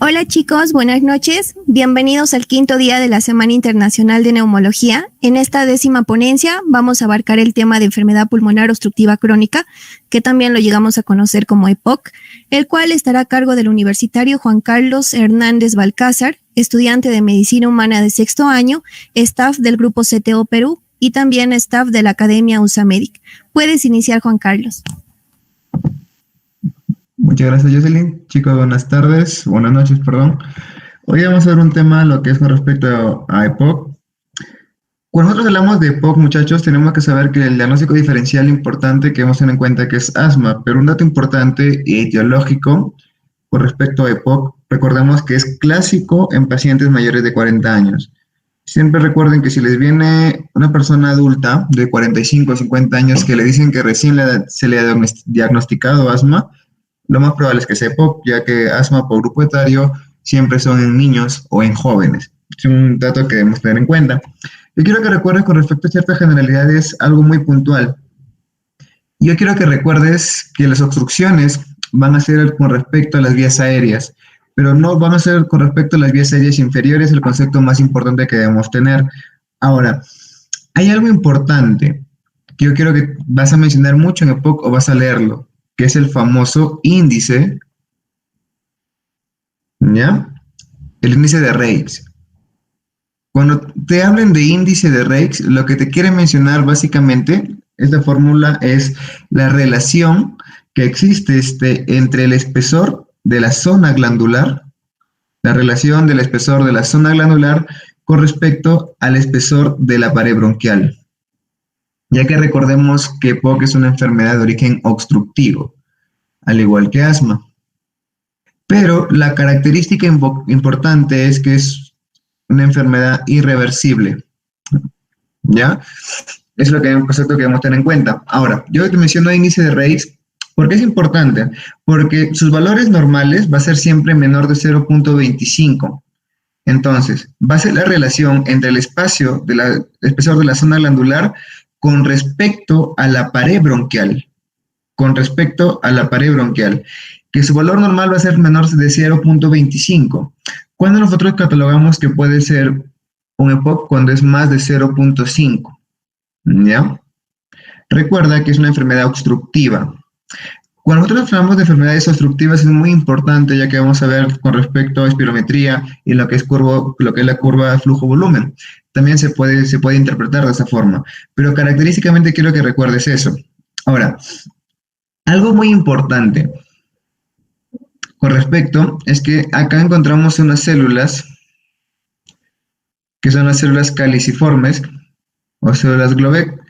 Hola chicos, buenas noches. Bienvenidos al quinto día de la Semana Internacional de Neumología. En esta 10ª ponencia vamos a abarcar el tema de enfermedad pulmonar obstructiva crónica, que también lo llegamos a conocer como EPOC, el cual estará a cargo del universitario Juan Carlos Hernández Balcázar, estudiante de Medicina Humana de 6º año, staff del Grupo CTO Perú y también staff de la Academia USAMEDIC. Puedes iniciar, Juan Carlos. Muchas gracias, Jocelyn. Chicos, buenas noches, perdón. Hoy vamos a ver un tema, lo que es con respecto a EPOC. Cuando nosotros hablamos de EPOC, muchachos, tenemos que saber que el diagnóstico diferencial importante que debemos tener en cuenta que es asma, pero un dato importante y etiológico con respecto a EPOC, recordemos que es clásico en pacientes mayores de 40 años. Siempre recuerden que si les viene una persona adulta de 45 o 50 años que le dicen que recién se le ha diagnosticado asma, lo más probable es que sea EPOC, ya que asma por grupo etario siempre son en niños o en jóvenes. Es un dato que debemos tener en cuenta. Yo quiero que recuerdes con respecto a ciertas generalidades algo muy puntual. Yo quiero que recuerdes que las obstrucciones van a ser con respecto a las vías aéreas, pero no van a ser con respecto a las vías aéreas inferiores, el concepto más importante que debemos tener. Ahora, hay algo importante que yo quiero que vas a mencionar mucho en EPOC o vas a leerlo, que es el famoso índice, ¿ya? El índice de Reisz. Cuando te hablen de índice de Reisz, lo que te quiere mencionar básicamente, esta fórmula es la relación que existe entre el espesor de la zona glandular, la relación del espesor de la zona glandular con respecto al espesor de la pared bronquial. Ya que recordemos que EPOC es una enfermedad de origen obstructivo, al igual que asma. Pero la característica importante es que es una enfermedad irreversible, ¿ya? Es lo que es un concepto que debemos tener en cuenta. Ahora, yo te menciono índice de Reisz, ¿por qué es importante? Porque sus valores normales va a ser siempre menor de 0.25. Entonces, va a ser la relación entre el espacio del espesor de la zona glandular con respecto a la pared bronquial, que su valor normal va a ser menor de 0.25. Cuando nosotros catalogamos que puede ser un EPOC cuando es más de 0.5, ¿ya? Recuerda que es una enfermedad obstructiva. Cuando nosotros hablamos de enfermedades obstructivas es muy importante, ya que vamos a ver con respecto a espirometría y lo que es la curva flujo-volumen. También se puede interpretar de esa forma, pero característicamente quiero que recuerdes eso. Ahora, algo muy importante con respecto es que acá encontramos unas células que son las células caliciformes o células Globek,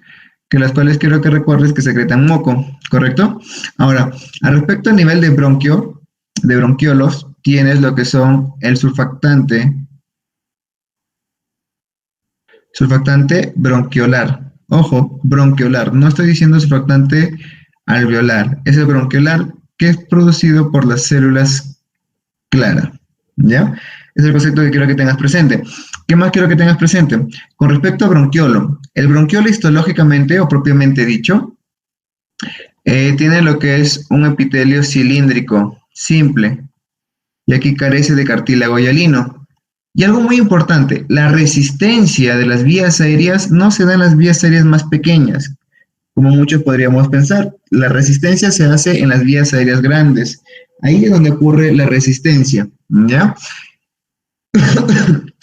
que las cuales quiero que recuerdes que secretan moco, ¿correcto? Ahora, al respecto a nivel de bronquiolos, tienes lo que son el surfactante bronquiolar. Ojo, bronquiolar, no estoy diciendo surfactante alveolar, es el bronquiolar que es producido por las células clara, ¿ya? Es el concepto que quiero que tengas presente. ¿Qué más quiero que tengas presente? Con respecto a bronquiolo, el bronquiolo histológicamente o propiamente dicho, tiene lo que es un epitelio cilíndrico, simple, y aquí carece de cartílago hialino. Y algo muy importante, la resistencia de las vías aéreas no se da en las vías aéreas más pequeñas, como muchos podríamos pensar. La resistencia se hace en las vías aéreas grandes. Ahí es donde ocurre la resistencia, ¿ya?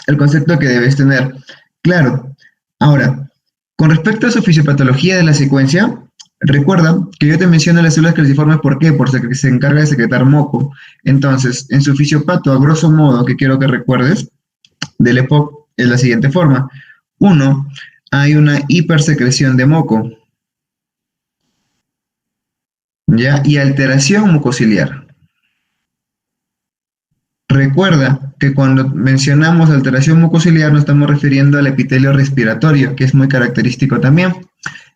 El concepto que debes tener claro. Ahora, con respecto a su fisiopatología de la secuencia, recuerda que yo te menciono las células caliciformes, ¿por qué? Porque se encarga de secretar moco. Entonces, en su fisiopato, a grosso modo, que quiero que recuerdes, del EPOC es la siguiente forma. 1. Hay una hipersecreción de moco, ¿ya? Y alteración mucociliar. Recuerda que cuando mencionamos alteración mucociliar nos estamos refiriendo al epitelio respiratorio, que es muy característico también.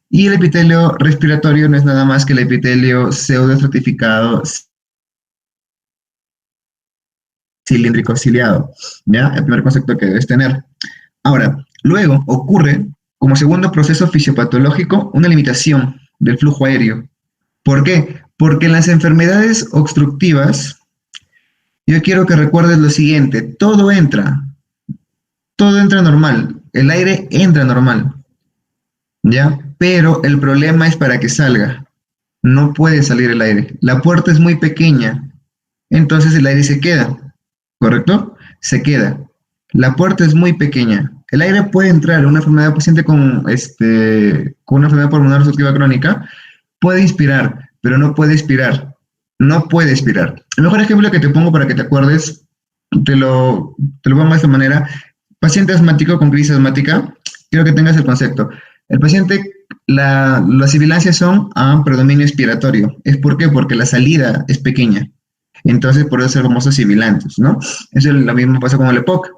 Y el epitelio respiratorio no es nada más que el epitelio pseudoestratificado cilíndrico ciliado, ¿ya? El primer concepto que debes tener. Ahora, luego ocurre, como segundo proceso fisiopatológico, una limitación del flujo aéreo. ¿Por qué? Porque en las enfermedades obstructivas Yo quiero que recuerdes lo siguiente, todo entra normal, el aire entra normal, ¿ya? Pero el problema es para que salga, no puede salir el aire. La puerta es muy pequeña, entonces el aire se queda, ¿correcto? Se queda. La puerta es muy pequeña. El aire puede entrar, una enfermedad paciente con una enfermedad pulmonar obstructiva crónica, puede inspirar, pero no puede expirar. No puede expirar. El mejor ejemplo que te pongo para que te acuerdes, te lo pongo de esta manera. Paciente asmático con crisis asmática, quiero que tengas el concepto. El paciente, las sibilancias son a predominio expiratorio. ¿Es por qué? Porque la salida es pequeña. Entonces, por eso son famosos sibilantes, ¿no? Eso es lo mismo pasa con el EPOC.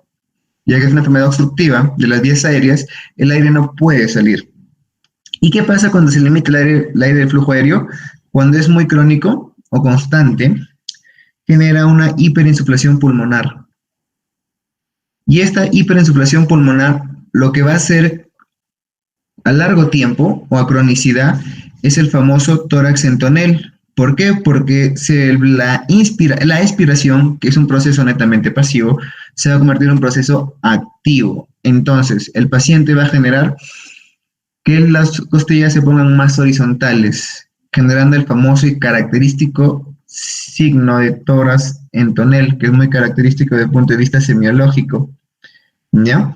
Ya que es una enfermedad obstructiva de las vías aéreas, el aire no puede salir. ¿Y qué pasa cuando se limita el aire del flujo aéreo? Cuando es muy crónico o constante, genera una hiperinsuflación pulmonar. Y esta hiperinsuflación pulmonar lo que va a hacer a largo tiempo o a cronicidad es el famoso tórax en tonel. ¿Por qué? Porque la expiración, que es un proceso netamente pasivo, se va a convertir en un proceso activo. Entonces, el paciente va a generar que las costillas se pongan más horizontales, generando el famoso y característico signo de tórax en tonel, que es muy característico desde el punto de vista semiológico, ¿ya?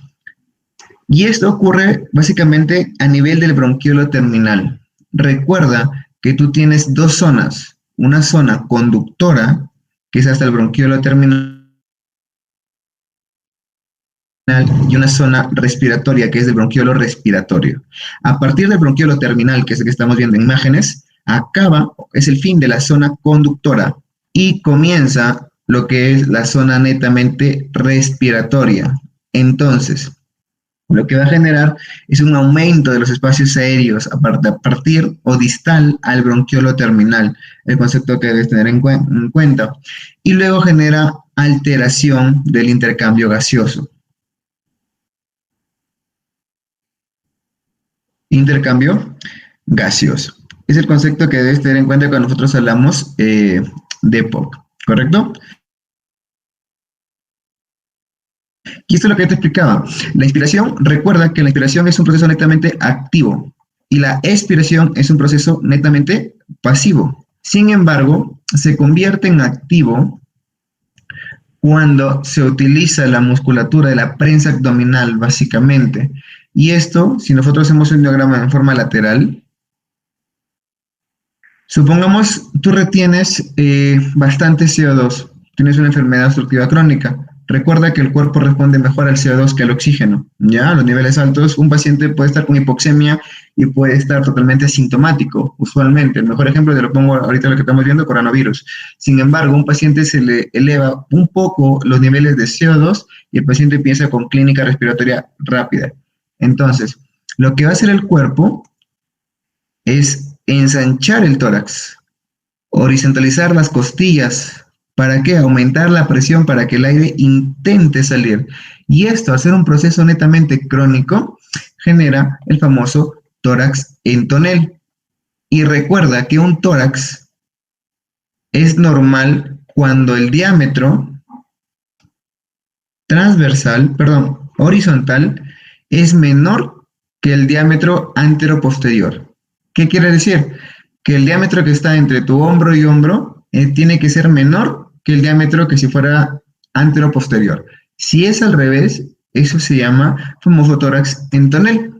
Y esto ocurre básicamente a nivel del bronquiolo terminal. Recuerda que tú tienes dos zonas, una zona conductora, que es hasta el bronquiolo terminal, y una zona respiratoria, que es el bronquiolo respiratorio. A partir del bronquiolo terminal, que es el que estamos viendo en imágenes, es el fin de la zona conductora y comienza lo que es la zona netamente respiratoria. Entonces, lo que va a generar es un aumento de los espacios aéreos a partir o distal al bronquiolo terminal, el concepto que debes tener en cuenta. Y luego genera alteración del intercambio gaseoso. Intercambio gaseoso. Es el concepto que debes tener en cuenta cuando nosotros hablamos de EPOC, ¿correcto? Y esto es lo que te explicaba. La inspiración, recuerda que la inspiración es un proceso netamente activo y la expiración es un proceso netamente pasivo. Sin embargo, se convierte en activo cuando se utiliza la musculatura de la prensa abdominal, básicamente. Y esto, si nosotros hacemos un diagrama en forma lateral, supongamos tú retienes bastante CO2, tienes una enfermedad obstructiva crónica. Recuerda que el cuerpo responde mejor al CO2 que al oxígeno, ¿ya? A los niveles altos, un paciente puede estar con hipoxemia y puede estar totalmente asintomático, usualmente. El mejor ejemplo te lo pongo ahorita lo que estamos viendo, coronavirus. Sin embargo, un paciente se le eleva un poco los niveles de CO2 y el paciente empieza con clínica respiratoria rápida. Entonces, lo que va a hacer el cuerpo es ensanchar el tórax, horizontalizar las costillas. ¿Para qué? Aumentar la presión para que el aire intente salir. Y esto, al ser un proceso netamente crónico, genera el famoso tórax en tonel. Y recuerda que un tórax es normal cuando el diámetro horizontal, es menor que el diámetro anteroposterior. ¿Qué quiere decir? Que el diámetro que está entre tu hombro y hombro tiene que ser menor que el diámetro que si fuera anteroposterior. Si es al revés, eso se llama famoso tórax en tonel,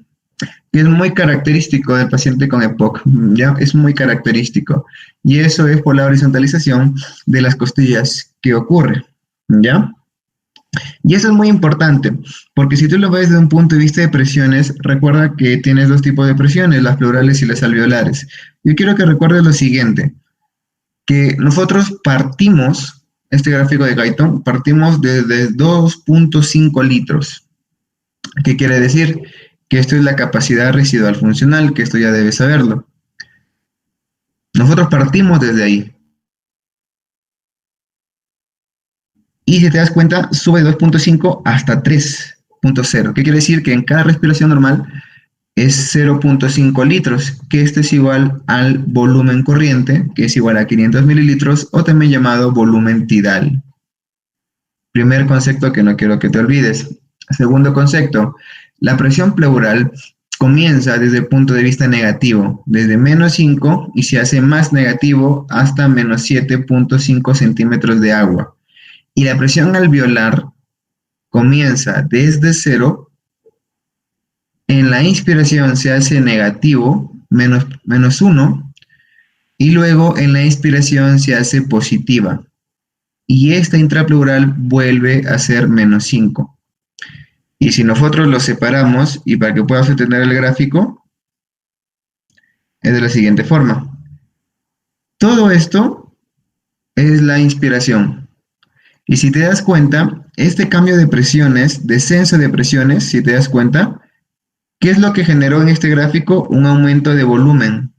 que es muy característico del paciente con EPOC, ¿ya? Es muy característico. Y eso es por la horizontalización de las costillas que ocurre, ¿ya? Y eso es muy importante, porque si tú lo ves desde un punto de vista de presiones, recuerda que tienes dos tipos de presiones, las pleurales y las alveolares. Yo quiero que recuerdes lo siguiente, que nosotros partimos, este gráfico de Guyton, partimos desde 2.5 litros. ¿Qué quiere decir? Que esto es la capacidad residual funcional, que esto ya debes saberlo. Nosotros partimos desde ahí. Y si te das cuenta, sube de 2.5 hasta 3.0. ¿Qué quiere decir? Que en cada respiración normal es 0.5 litros, que esto es igual al volumen corriente, que es igual a 500 mililitros, o también llamado volumen tidal. Primer concepto que no quiero que te olvides. Segundo concepto, la presión pleural comienza desde el punto de vista negativo, desde -5 y se hace más negativo hasta -7.5 centímetros de agua. Y la presión alveolar comienza desde 0. En la inspiración se hace negativo, -1, y luego en la expiración se hace positiva. Y esta intrapleural vuelve a ser -5. Y si nosotros los separamos, y para que puedas entender el gráfico, es de la siguiente forma. Todo esto es la inspiración. Y si te das cuenta, este cambio de presiones, descenso de presiones, si te das cuenta, ¿qué es lo que generó en este gráfico? Un aumento de volumen.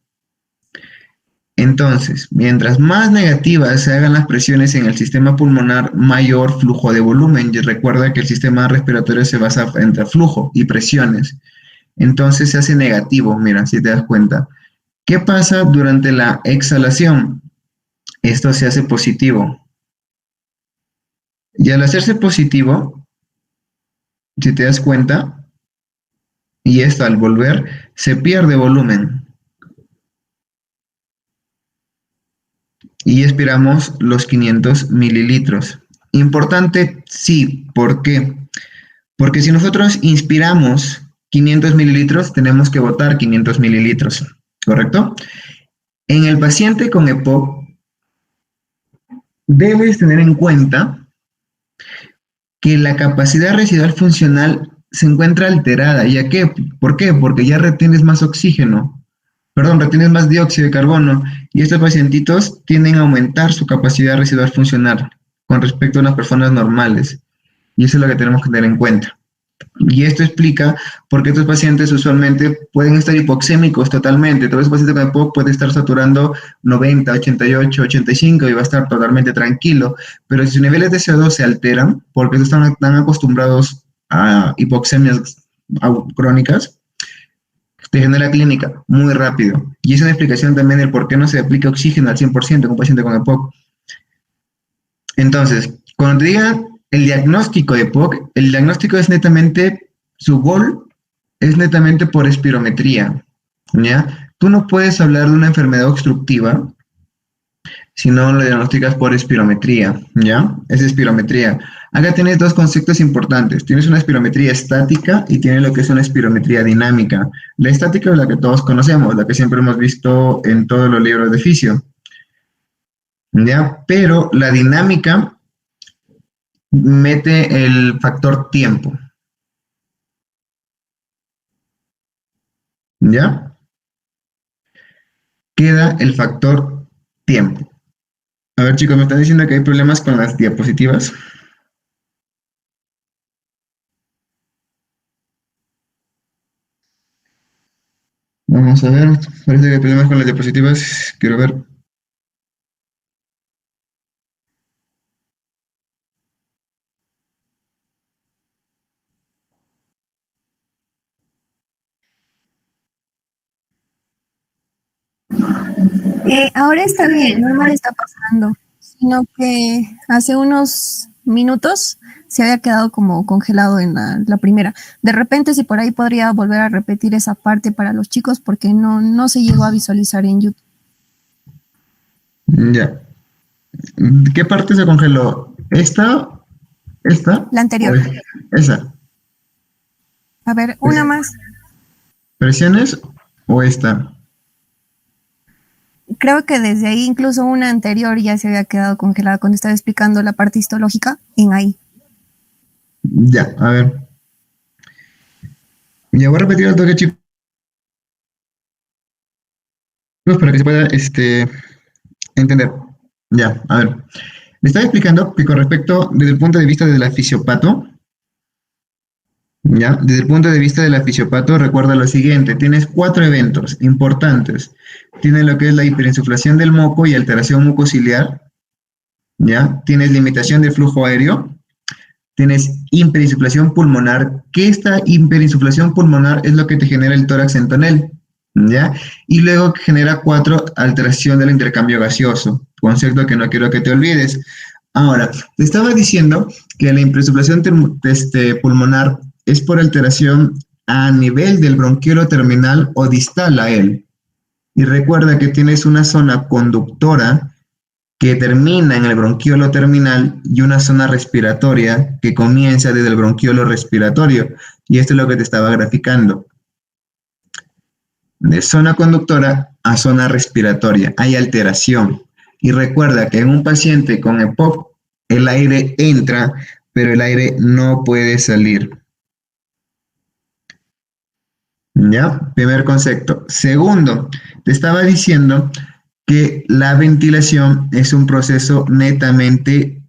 Entonces, mientras más negativas se hagan las presiones en el sistema pulmonar, mayor flujo de volumen. Y recuerda que el sistema respiratorio se basa entre flujo y presiones. Entonces se hace negativo, mira, si te das cuenta. ¿Qué pasa durante la exhalación? Esto se hace positivo. Y al hacerse positivo, si te das cuenta, y esto al volver, se pierde volumen. Y expiramos los 500 mililitros. Importante, sí. ¿Por qué? Porque si nosotros inspiramos 500 mililitros, tenemos que botar 500 mililitros, ¿correcto? En el paciente con EPOC, debes tener en cuenta que la capacidad residual funcional se encuentra alterada. ¿Y a qué? ¿Por qué? Porque ya retienes más oxígeno. Retienes más dióxido de carbono, y estos pacientitos tienden a aumentar su capacidad residual funcional con respecto a unas personas normales, y eso es lo que tenemos que tener en cuenta. Y esto explica por qué estos pacientes usualmente pueden estar hipoxémicos totalmente. Todo ese paciente con EPOC puede estar saturando 90, 88, 85 y va a estar totalmente tranquilo, pero si sus niveles de CO2 se alteran, porque están tan acostumbrados a hipoxemias crónicas, te genera clínica muy rápido. Y es una explicación también del por qué no se aplica oxígeno al 100% en un paciente con EPOC. Entonces, cuando te diga el diagnóstico de EPOC, el diagnóstico es netamente, su gol es netamente por espirometría, ¿ya? Tú no puedes hablar de una enfermedad obstructiva si no lo diagnosticas por espirometría, ¿ya? Es espirometría. Acá tienes dos conceptos importantes. Tienes una espirometría estática y tienes lo que es una espirometría dinámica. La estática es la que todos conocemos, la que siempre hemos visto en todos los libros de fisio, ¿ya? Pero la dinámica mete el factor tiempo, ¿ya? Queda el factor tiempo. A ver, chicos, me están diciendo que hay problemas con las diapositivas. Vamos a ver, parece que hay problemas con las diapositivas. Quiero ver. Ahora está bien, no me está pasando, sino que hace unos minutos se había quedado como congelado en la primera. De repente, si por ahí podría volver a repetir esa parte para los chicos, porque no se llegó a visualizar en YouTube. Ya. ¿Qué parte se congeló? ¿Esta? La anterior. Esa. A ver, una más. ¿Presiones o esta? Creo que desde ahí, incluso una anterior ya se había quedado congelada cuando estaba explicando la parte histológica en ahí. Ya, a ver. Ya voy a repetir el toque, chicos, para que se pueda entender. Ya, a ver. Le estaba explicando que con respecto, desde el punto de vista de la fisiopato, ya, desde el punto de vista de la fisiopato, recuerda lo siguiente: tienes 4 eventos importantes. Tienes lo que es la hiperinsuflación del moco y alteración mucociliar, ya. Tienes limitación del flujo aéreo. Tienes hiperinsuflación pulmonar, que esta hiperinsuflación pulmonar es lo que te genera el tórax en tonel, ¿ya? Y luego genera 4, alteración del intercambio gaseoso, concepto que no quiero que te olvides. Ahora, te estaba diciendo que la insuflación pulmonar es por alteración a nivel del bronquiolo terminal o distal a él. Y recuerda que tienes una zona conductora que termina en el bronquiolo terminal y una zona respiratoria que comienza desde el bronquiolo respiratorio. Y esto es lo que te estaba graficando. De zona conductora a zona respiratoria hay alteración. Y recuerda que en un paciente con EPOC el aire entra, pero el aire no puede salir. ¿Ya? Primer concepto. Segundo, te estaba diciendo que la ventilación es un proceso netamente,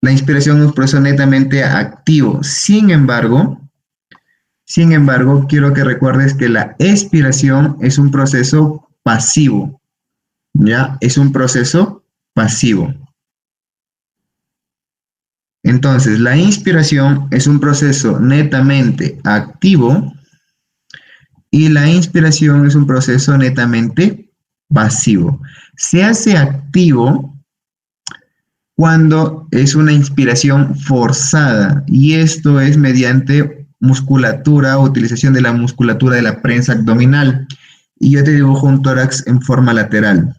la inspiración es un proceso netamente activo. Sin embargo, quiero que recuerdes que la expiración es un proceso pasivo. ¿Ya? Es un proceso pasivo. Entonces, la inspiración es un proceso netamente activo y la inspiración es un proceso netamente pasivo. Se hace activo cuando es una inspiración forzada y esto es mediante musculatura, utilización de la musculatura de la prensa abdominal. Y yo te dibujo un tórax en forma lateral.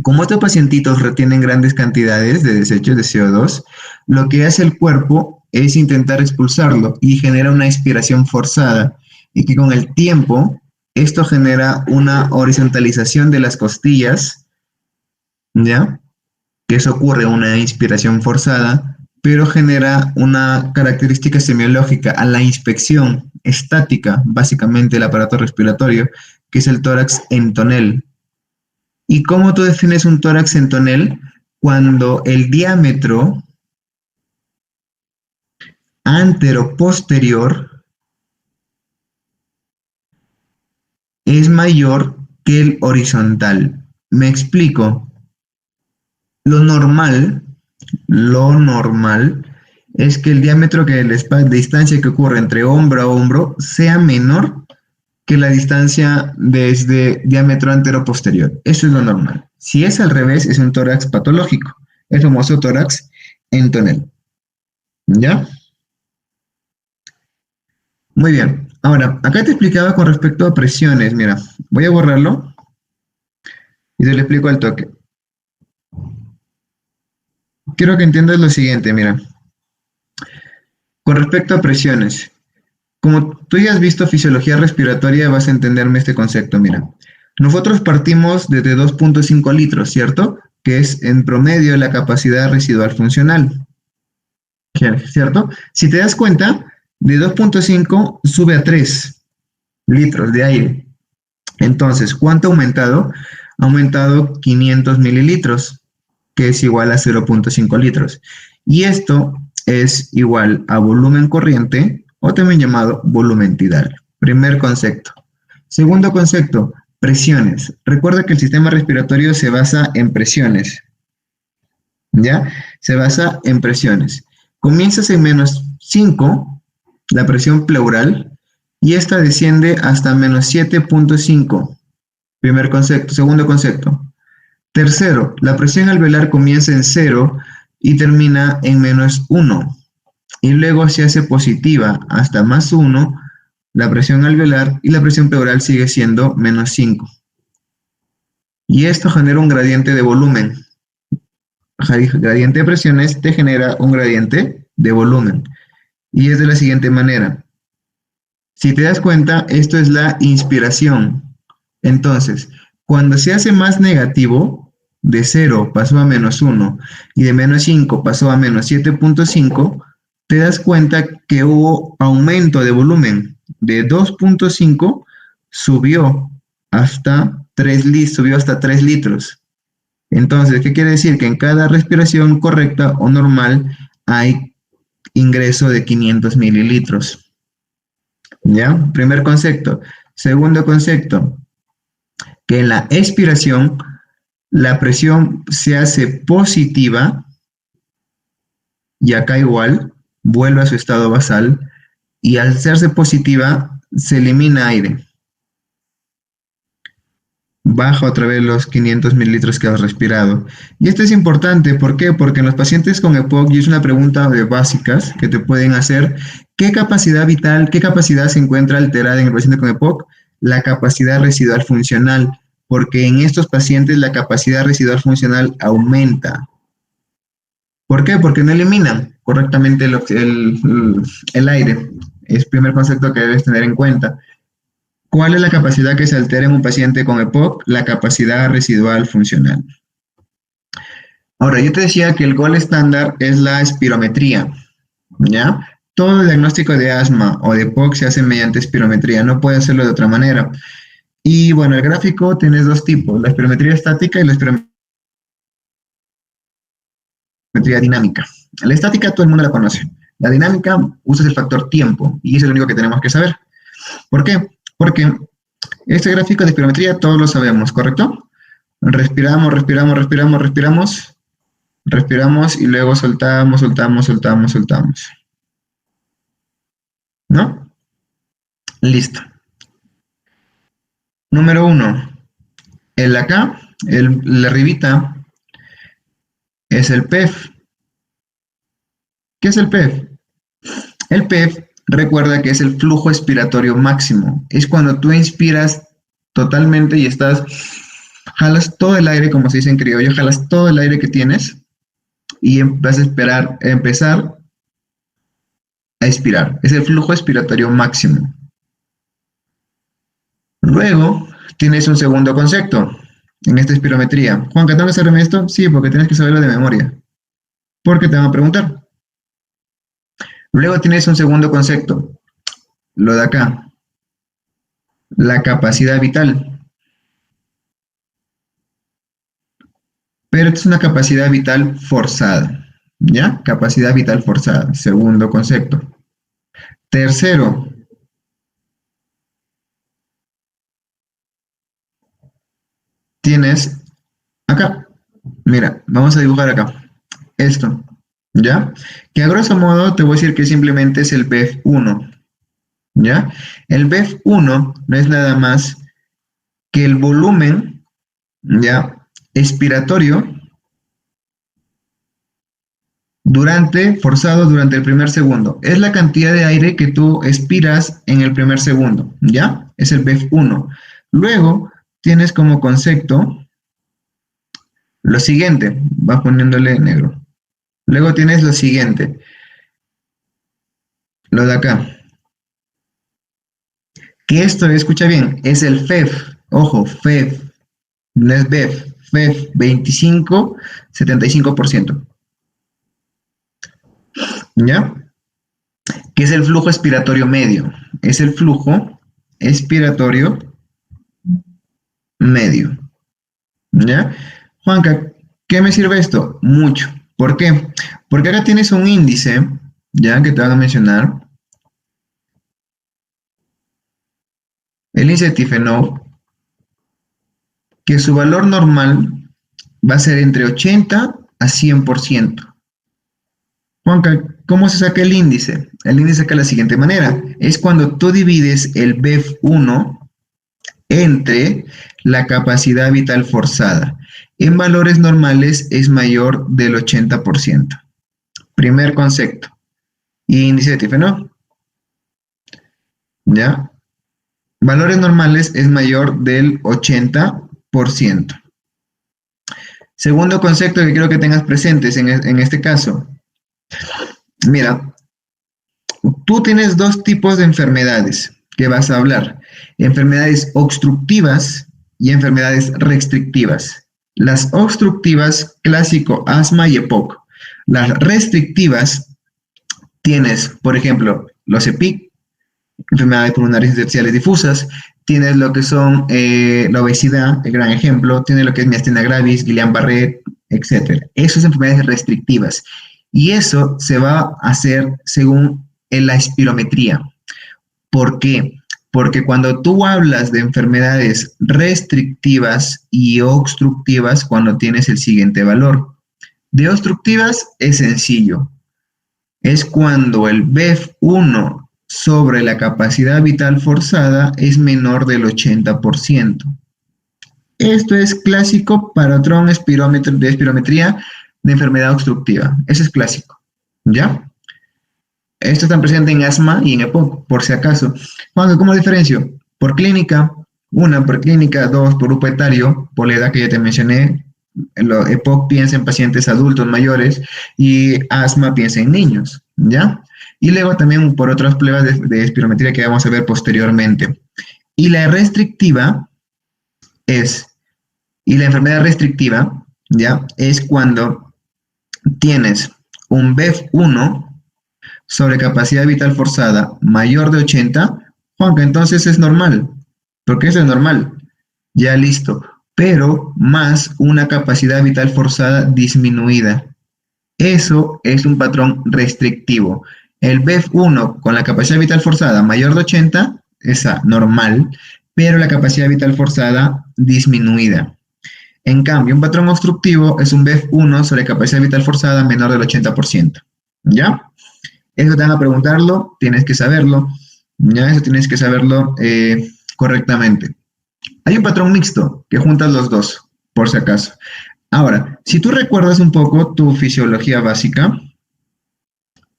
Como estos pacientitos retienen grandes cantidades de desechos de CO2, lo que hace el cuerpo es intentar expulsarlo y genera una expiración forzada y que con el tiempo esto genera una horizontalización de las costillas, ¿ya? Que eso ocurre una inspiración forzada, pero genera una característica semiológica a la inspección estática, básicamente el aparato respiratorio, que es el tórax en tonel. ¿Y cómo tú defines un tórax en tonel? Cuando el diámetro anteroposterior es mayor que el horizontal. Me explico. Lo normal es que el diámetro de distancia que ocurre entre hombro a hombro sea menor que la distancia desde diámetro anteroposterior. Eso es lo normal. Si es al revés, es un tórax patológico. El famoso tórax en tonel. ¿Ya? Muy bien. Ahora, acá te explicaba con respecto a presiones. Mira, voy a borrarlo y te lo explico al toque. Quiero que entiendas lo siguiente, mira. Con respecto a presiones, como tú ya has visto fisiología respiratoria, vas a entenderme este concepto, mira. Nosotros partimos desde 2.5 litros, ¿cierto? Que es en promedio la capacidad residual funcional, ¿cierto? Si te das cuenta, de 2.5 sube a 3 litros de aire. Entonces, ¿cuánto ha aumentado? Ha aumentado 500 mililitros, que es igual a 0.5 litros. Y esto es igual a volumen corriente, o también llamado volumen tidal. Primer concepto. Segundo concepto, presiones. Recuerda que el sistema respiratorio se basa en presiones. ¿Ya? Se basa en presiones. Comienzas en menos 5, la presión pleural, y esta desciende hasta menos 7.5. Primer concepto. Segundo concepto. Tercero, la presión alveolar comienza en 0 y termina en menos 1. Y luego se hace positiva hasta más 1, la presión alveolar, y la presión pleural sigue siendo menos 5. Y esto genera un gradiente de volumen. Gradiente de presiones te genera un gradiente de volumen. Y es de la siguiente manera. Si te das cuenta, esto es la inspiración. Entonces, cuando se hace más negativo, de 0 pasó a menos 1 y de menos 5 pasó a menos 7.5, te das cuenta que hubo aumento de volumen. De 2.5 subió hasta 3 litros. Entonces, ¿qué quiere decir? Que en cada respiración correcta o normal hay ingreso de 500 mililitros. ¿Ya? Primer concepto. Segundo concepto, que en la expiración la presión se hace positiva y acá igual vuelve a su estado basal y al hacerse positiva se elimina aire. baja otra vez los 500 mililitros que has respirado. Y esto es importante, ¿por qué? Porque en los pacientes con EPOC, y es una pregunta de básicas que te pueden hacer, ¿qué capacidad vital, qué capacidad se encuentra alterada en el paciente con EPOC? La capacidad residual funcional, porque en estos pacientes la capacidad residual funcional aumenta. ¿Por qué? Porque no eliminan correctamente el aire. Es el primer concepto que debes tener en cuenta. ¿Cuál es la capacidad que se altera en un paciente con EPOC? La capacidad residual funcional. Ahora, yo te decía que el gol estándar es la espirometría, ¿ya? Todo diagnóstico de asma o de EPOC se hace mediante espirometría, no puede hacerlo de otra manera. Y bueno, el gráfico tienes dos tipos, la espirometría estática y la espirometría dinámica. La estática todo el mundo la conoce. La dinámica usas el factor tiempo y eso es lo único que tenemos que saber. ¿Por qué? Porque este gráfico de espirometría todos lo sabemos, ¿correcto? Respiramos, respiramos, respiramos, respiramos, respiramos y luego soltamos, soltamos, soltamos, soltamos. ¿No? Listo. Número 1. El acá, la arribita, es el PEF. ¿Qué es el PEF? El PEF, recuerda que es el flujo expiratorio máximo. Es cuando tú inspiras totalmente y jalas todo el aire, como se dice en criollo, jalas todo el aire que tienes y vas a empezar a expirar. Es el flujo expiratorio máximo. Luego tienes un segundo concepto en esta espirometría. Juanca, ¿tengo que saberme esto? Sí, porque tienes que saberlo de memoria. Porque te van a preguntar. Luego tienes un segundo concepto, lo de acá, la capacidad vital. Pero es una capacidad vital forzada, ¿ya? Capacidad vital forzada, segundo concepto. Tercero, tienes acá, mira, vamos a dibujar acá, esto, ¿ya? Que a grosso modo te voy a decir que simplemente es el BEF1, ¿ya? El BEF1 no es nada más que el volumen, ¿ya? Expiratorio forzado durante el primer segundo. Es la cantidad de aire que tú expiras en el primer segundo, ¿ya? Es el BEF1. Luego tienes como concepto lo siguiente, vas poniéndole negro. Luego tienes lo siguiente, lo de acá. Que esto, escucha bien, es el FEF. Ojo, FEF, no es BEF. FEF 25, 75%. ¿Ya? Que es el flujo expiratorio medio. Es el flujo expiratorio medio. ¿Ya? Juanca, ¿qué me sirve esto? Mucho. ¿Por qué? Porque acá tienes un índice, ya que te van a mencionar. El índice de Tifenov, que su valor normal va a ser entre 80 a 100%. Juanca, ¿cómo se saca el índice? El índice se saca de la siguiente manera. Es cuando tú divides el BEF1 entre la capacidad vital forzada. En valores normales es mayor del 80%. Primer concepto. Y índice de Tifenov. ¿Ya? Valores normales es mayor del 80%. Segundo concepto que quiero que tengas presentes en este caso. Mira, tú tienes dos tipos de enfermedades que vas a hablar. Enfermedades obstructivas y enfermedades restrictivas. Las obstructivas, clásico, asma y EPOC. Las restrictivas, tienes, por ejemplo, los EPIC, enfermedades pulmonares intersticiales difusas, tienes lo que son la obesidad, el gran ejemplo, tienes lo que es miastenia gravis, Guillain-Barré, etc. Esas son enfermedades restrictivas. Y eso se va a hacer según la espirometría. ¿Por qué? Porque cuando tú hablas de enfermedades restrictivas y obstructivas, cuando tienes el siguiente valor. De obstructivas es sencillo. Es cuando el BEF1 sobre la capacidad vital forzada es menor del 80%. Esto es clásico patrón de espirometría de enfermedad obstructiva. Eso es clásico, ¿ya? Esto está presente en asma y en EPOC, por si acaso. ¿Cómo diferencio? Por clínica, una por clínica, dos por grupo etario, por la edad que ya te mencioné. EPOC piensa en pacientes adultos mayores y asma piensa en niños, ¿ya? Y luego también por otras pruebas de espirometría que vamos a ver posteriormente. Y la restrictiva y la enfermedad restrictiva, ¿ya? Es cuando tienes un BEF1 sobre capacidad vital forzada mayor de 80, Juanca, entonces es normal, porque eso es normal, ya listo, pero más una capacidad vital forzada disminuida. Eso es un patrón restrictivo. El BEF1 con la capacidad vital forzada mayor de 80, esa normal, pero la capacidad vital forzada disminuida. En cambio, un patrón obstructivo es un BEF1 sobre capacidad vital forzada menor del 80%, ¿ya? Eso te van a preguntarlo, tienes que saberlo, ya eso tienes que saberlo correctamente. Hay un patrón mixto que juntas los dos, por si acaso. Ahora, si tú recuerdas un poco tu fisiología básica,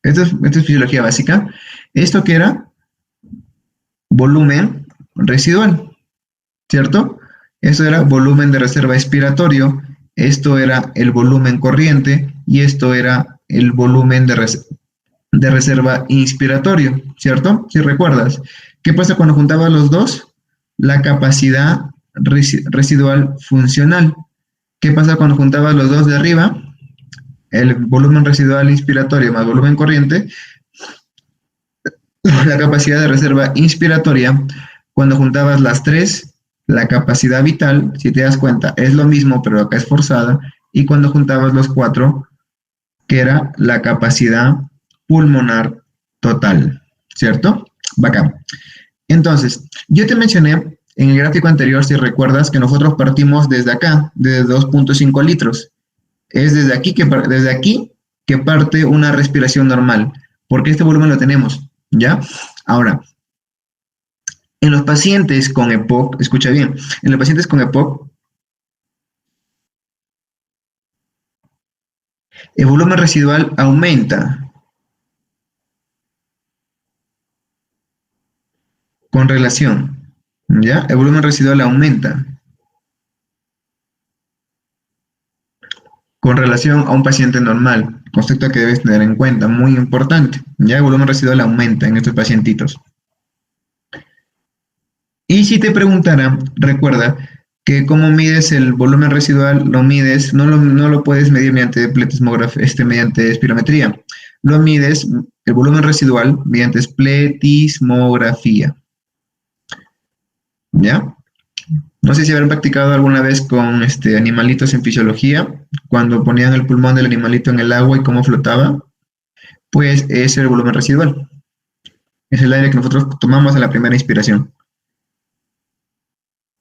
esto es fisiología básica, ¿esto qué era? Volumen residual, ¿cierto? Esto era volumen de reserva expiratorio, esto era el volumen corriente y esto era el volumen de reserva inspiratorio, ¿cierto? Si recuerdas. ¿Qué pasa cuando juntabas los dos? La capacidad residual funcional. ¿Qué pasa cuando juntabas los dos de arriba? El volumen residual inspiratorio más volumen corriente. La capacidad de reserva inspiratoria. Cuando juntabas las tres, la capacidad vital, si te das cuenta, es lo mismo, pero acá es forzada. Y cuando juntabas los cuatro, que era la capacidad pulmonar total, ¿cierto? Bacán. Entonces, yo te mencioné en el gráfico anterior, si recuerdas, que nosotros partimos desde acá, desde 2.5 litros. Es desde aquí que parte una respiración normal, porque este volumen lo tenemos, ¿ya? Ahora, en los pacientes con EPOC, escucha bien, en los pacientes con EPOC, el volumen residual aumenta con relación, ¿ya? El volumen residual aumenta con relación a un paciente normal, concepto que debes tener en cuenta, muy importante, ¿ya? El volumen residual aumenta en estos pacientitos. Y si te preguntara, recuerda que cómo mides el volumen residual, lo mides, no lo puedes medir mediante mediante espirometría, lo mides el volumen residual mediante espletismografía. ¿Ya? No sé si habrán practicado alguna vez con animalitos en fisiología, cuando ponían el pulmón del animalito en el agua y cómo flotaba, pues ese es el volumen residual. Es el aire que nosotros tomamos a la primera inspiración.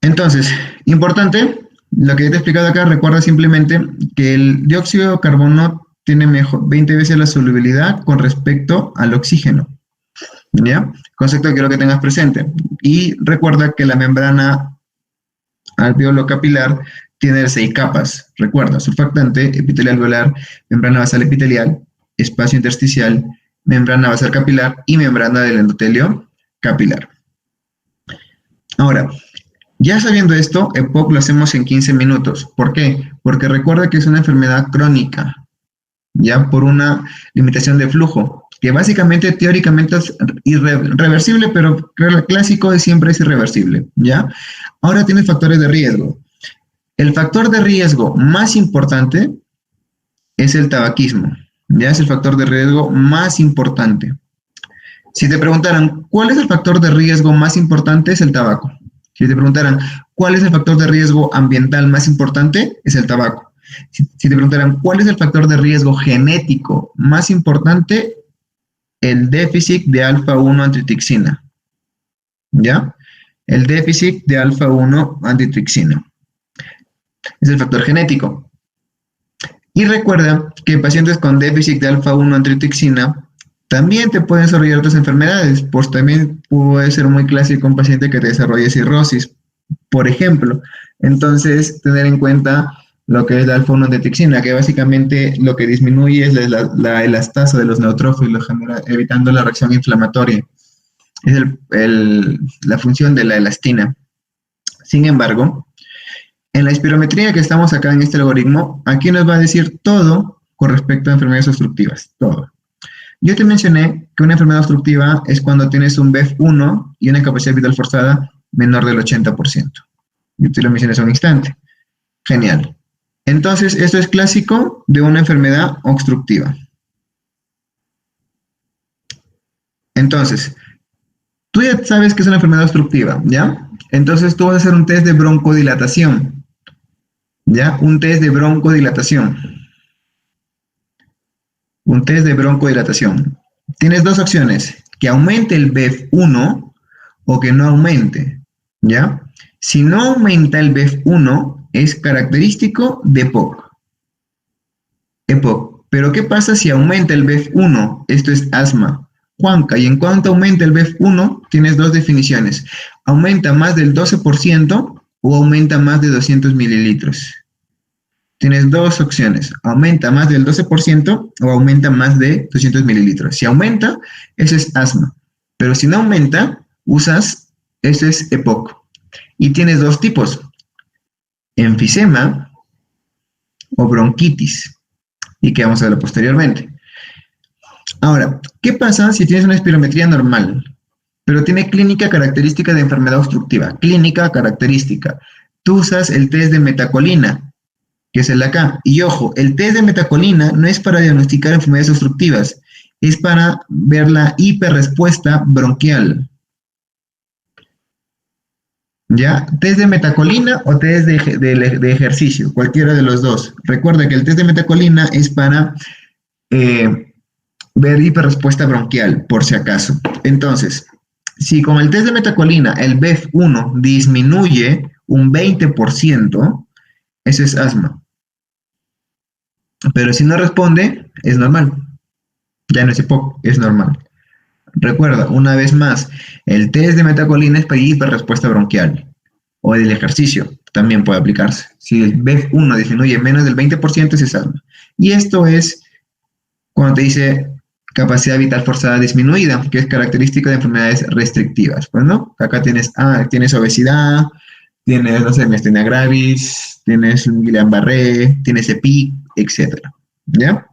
Entonces, importante, lo que te he explicado acá, recuerda simplemente que el dióxido de carbono tiene 20 veces la solubilidad con respecto al oxígeno, ¿ya? Concepto que quiero que tengas presente. Y recuerda que la membrana alveolo-capilar tiene 6 capas. Recuerda, surfactante, epitelio alveolar, membrana basal epitelial, espacio intersticial, membrana basal capilar y membrana del endotelio capilar. Ahora, ya sabiendo esto, EPOC lo hacemos en 15 minutos. ¿Por qué? Porque recuerda que es una enfermedad crónica, ya por una limitación de flujo, que básicamente, teóricamente es irreversible, pero el clásico siempre es irreversible, ¿ya? Ahora tiene factores de riesgo. El factor de riesgo más importante es el tabaquismo, ¿ya? Es el factor de riesgo más importante. Si te preguntaran, ¿cuál es el factor de riesgo más importante? Es el tabaco. Si te preguntaran, ¿cuál es el factor de riesgo ambiental más importante? Es el tabaco. Si te preguntaran, ¿cuál es el factor de riesgo genético más importante? El déficit de alfa-1 antitripsina, ¿ya? El déficit de alfa-1 antitripsina. Es el factor genético. Y recuerda que pacientes con déficit de alfa-1 antitripsina también te pueden desarrollar otras enfermedades, pues también puede ser muy clásico un paciente que te desarrolle cirrosis, por ejemplo. Entonces, tener en cuenta lo que es la alfa-1-antitrypsina, que básicamente lo que disminuye es la elastasa de los neutrófilos, evitando la reacción inflamatoria. Es la función de la elastina. Sin embargo, en la espirometría que estamos acá en este algoritmo, aquí nos va a decir todo con respecto a enfermedades obstructivas, todo. Yo te mencioné que una enfermedad obstructiva es cuando tienes un BEF1 y una capacidad vital forzada menor del 80%. Yo te lo mencioné hace un instante. Genial. Entonces, esto es clásico de una enfermedad obstructiva. Entonces, tú ya sabes que es una enfermedad obstructiva, ¿ya? Entonces, tú vas a hacer un test de broncodilatación, ¿ya? Un test de broncodilatación. Un test de broncodilatación. Tienes dos opciones, que aumente el BEF1 o que no aumente, ¿ya? Si no aumenta el BEF1, es característico de EPOC. EPOC. Pero ¿qué pasa si aumenta el BEF1? Esto es asma. Juanca, y en cuanto aumenta el BEF1, tienes dos definiciones. ¿Aumenta más del 12% o aumenta más de 200 mililitros? Tienes dos opciones, aumenta más del 12% o aumenta más de 200 mililitros. Si aumenta, eso es asma. Pero si no aumenta, eso es EPOC. Y tienes dos tipos, enfisema o bronquitis, y que vamos a ver posteriormente. Ahora, ¿qué pasa si tienes una espirometría normal, pero tiene clínica característica de enfermedad obstructiva? Clínica característica. Tú usas el test de metacolina, que es el de acá. Y ojo, el test de metacolina no es para diagnosticar enfermedades obstructivas, es para ver la hiperrespuesta bronquial. ¿Ya? Test de metacolina o test de ejercicio, cualquiera de los dos. Recuerda que el test de metacolina es para ver hiperrespuesta bronquial, por si acaso. Entonces, si con el test de metacolina el BEF1 disminuye un 20%, eso es asma. Pero si no responde, es normal. Ya no es EPOC, es normal. Recuerda, una vez más, el test de metacolina es para hiperrespuesta bronquial. O el ejercicio también puede aplicarse. Si el BEF1 disminuye menos del 20%, es asma. Y esto es cuando te dice capacidad vital forzada disminuida, que es característica de enfermedades restrictivas. Pues no, acá tienes obesidad, tienes, no sé, miastenia gravis, tienes Guillain-Barré, tienes EPIC, etc. ¿Ya?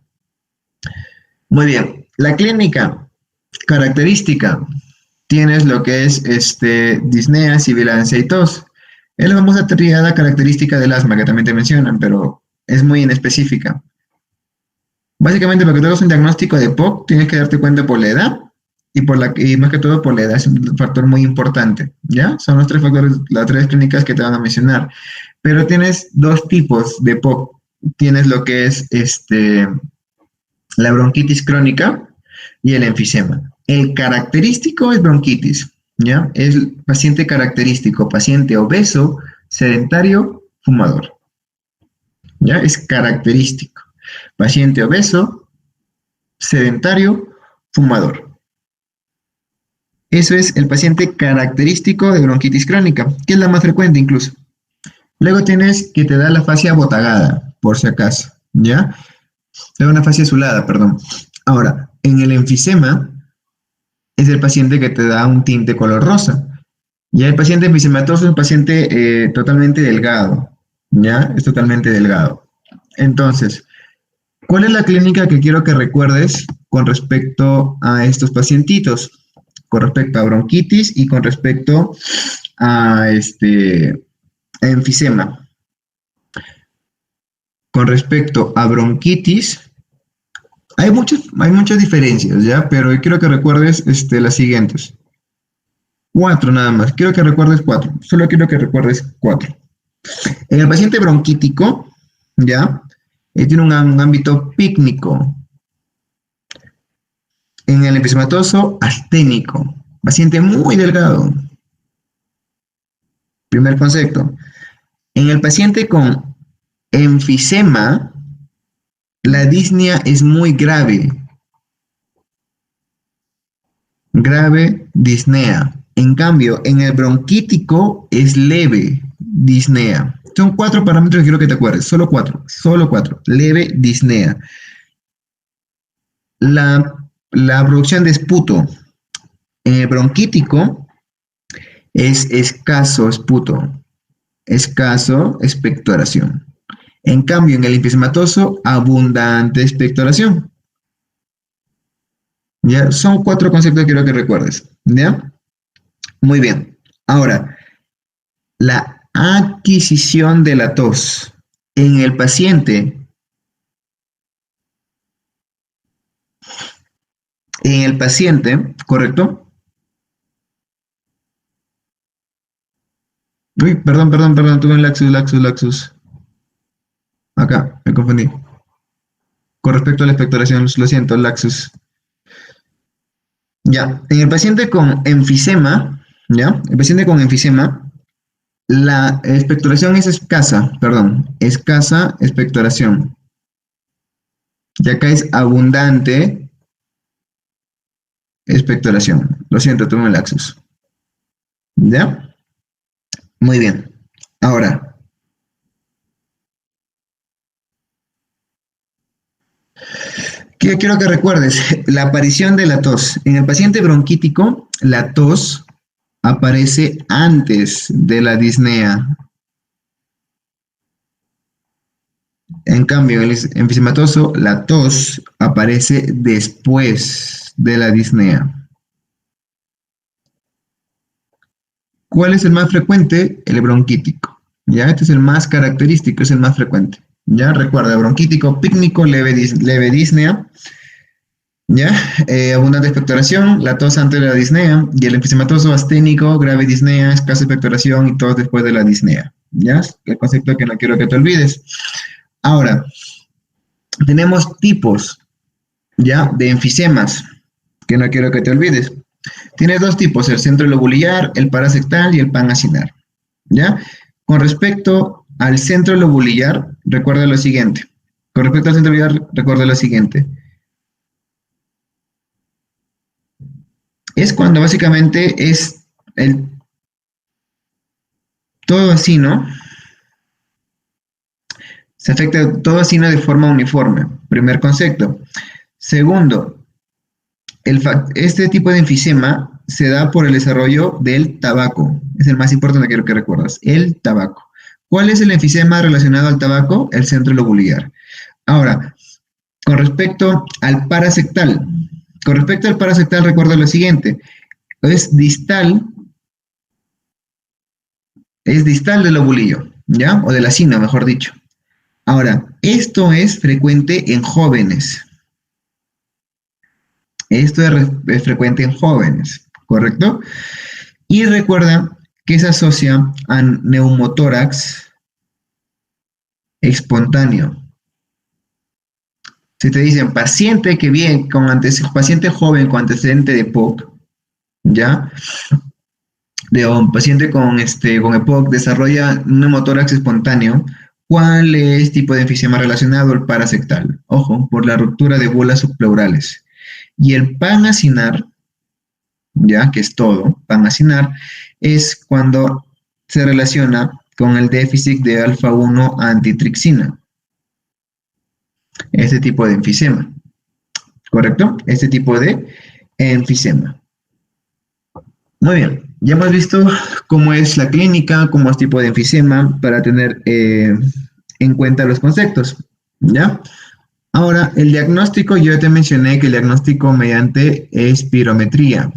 Muy bien. La clínica característica, tienes lo que es disnea, sibilancia y tos. Es la famosa triada característica del asma, que también te mencionan, pero es muy inespecífica. Básicamente, para que tú hagas un diagnóstico de EPOC, tienes que darte cuenta por la edad y más que todo por la edad. Es un factor muy importante, ¿ya? Son los tres factores, las tres clínicas que te van a mencionar. Pero tienes dos tipos de EPOC. Tienes lo que es la bronquitis crónica y el enfisema. El característico es bronquitis, ¿ya? Es paciente característico, paciente obeso, sedentario, fumador. ¿Ya? Es característico. Paciente obeso, sedentario, fumador. Eso es el paciente característico de bronquitis crónica, que es la más frecuente incluso. Luego tienes que te da la fascia botagada, por si acaso, ¿ya? Te da una fascia azulada, perdón. Ahora, en el enfisema es el paciente que te da un tinte color rosa. Ya el paciente enfisematoso es un paciente totalmente delgado, ¿ya? Es totalmente delgado. Entonces, ¿cuál es la clínica que quiero que recuerdes con respecto a estos pacientitos? Con respecto a bronquitis y con respecto a enfisema. Con respecto a bronquitis, hay muchas diferencias, ¿ya? Pero yo quiero que recuerdes las siguientes. 4 nada más. Quiero que recuerdes 4. Solo quiero que recuerdes 4. En el paciente bronquítico, ¿ya? Tiene un ámbito pícnico. En el enfisematoso, asténico. Paciente muy delgado. Primer concepto. En el paciente con enfisema, la disnea es muy grave. Grave disnea. En cambio, en el bronquítico es leve. disnea. Son 4 parámetros que quiero que te acuerdes, solo cuatro. Leve disnea. La producción de esputo en el bronquítico es escaso esputo, escaso expectoración. En cambio, en el enfisемatoso, abundante expectoración. ¿Ya? Son 4 conceptos que quiero que recuerdes. ¿Ya? Muy bien. Ahora, la adquisición de la tos en el paciente. En el paciente, ¿correcto? Uy, perdón, tuve un laxus. Acá, me confundí. Con respecto a la expectoración, lo siento, laxus. Ya, en el paciente con enfisema, ¿ya? El paciente con enfisema, la expectoración es escasa, escasa expectoración. Y acá es abundante expectoración. Lo siento, tuve un laxus. ¿Ya? Muy bien. Ahora, quiero que recuerdes la aparición de la tos. En el paciente bronquítico, la tos aparece antes de la disnea. En cambio, en el enfisемatoso, la tos aparece después de la disnea. ¿Cuál es el más frecuente? El bronquítico. Ya, este es el más característico, es el más frecuente. Ya, recuerda, bronquítico, pícnico, leve disnea. ¿Ya? Abundante expectoración, la tos antes de la disnea, y el enfisемatoso asténico, grave disnea, escasa expectoración y tos después de la disnea. ¿Ya? El concepto que no quiero que te olvides. Ahora, tenemos tipos, ¿ya? De enfisemas, que no quiero que te olvides. Tienes 2 tipos, el centro lobulillar, el parasectal y el panacinar. ¿Ya? Con respecto al centro lobulillar, recuerda lo siguiente. Con respecto al centro lobulillar, recuerda lo siguiente. Es cuando básicamente es todo vacino, se afecta todo vacino de forma uniforme. Primer concepto. Segundo, este tipo de enfisema se da por el desarrollo del tabaco. Es el más importante que quiero que recuerdas, el tabaco. ¿Cuál es el enfisema relacionado al tabaco? El centro lobulillar. Ahora, con respecto al parasectal. Recuerda lo siguiente. Es distal del lobulillo, ¿ya? O de la sina, mejor dicho. Ahora, esto es frecuente en jóvenes. ¿Correcto? Y recuerda que se asocia a neumotórax espontáneo. Si te dicen paciente que viene paciente joven con antecedente de EPOC, ¿ya? Un paciente con EPOC desarrolla un neumotórax espontáneo, ¿cuál es tipo de enfisema relacionado al parasectal? Ojo, por la ruptura de bolas subpleurales. Y el panacinar, ya que es todo, panacinar, es cuando se relaciona con el déficit de alfa-1 antitrixina. Este tipo de enfisema, ¿correcto? Este tipo de enfisema. Muy bien, ya hemos visto cómo es la clínica, cómo es tipo de enfisema, para tener en cuenta los conceptos, ¿ya? Ahora, el diagnóstico, yo ya te mencioné que el diagnóstico mediante espirometría.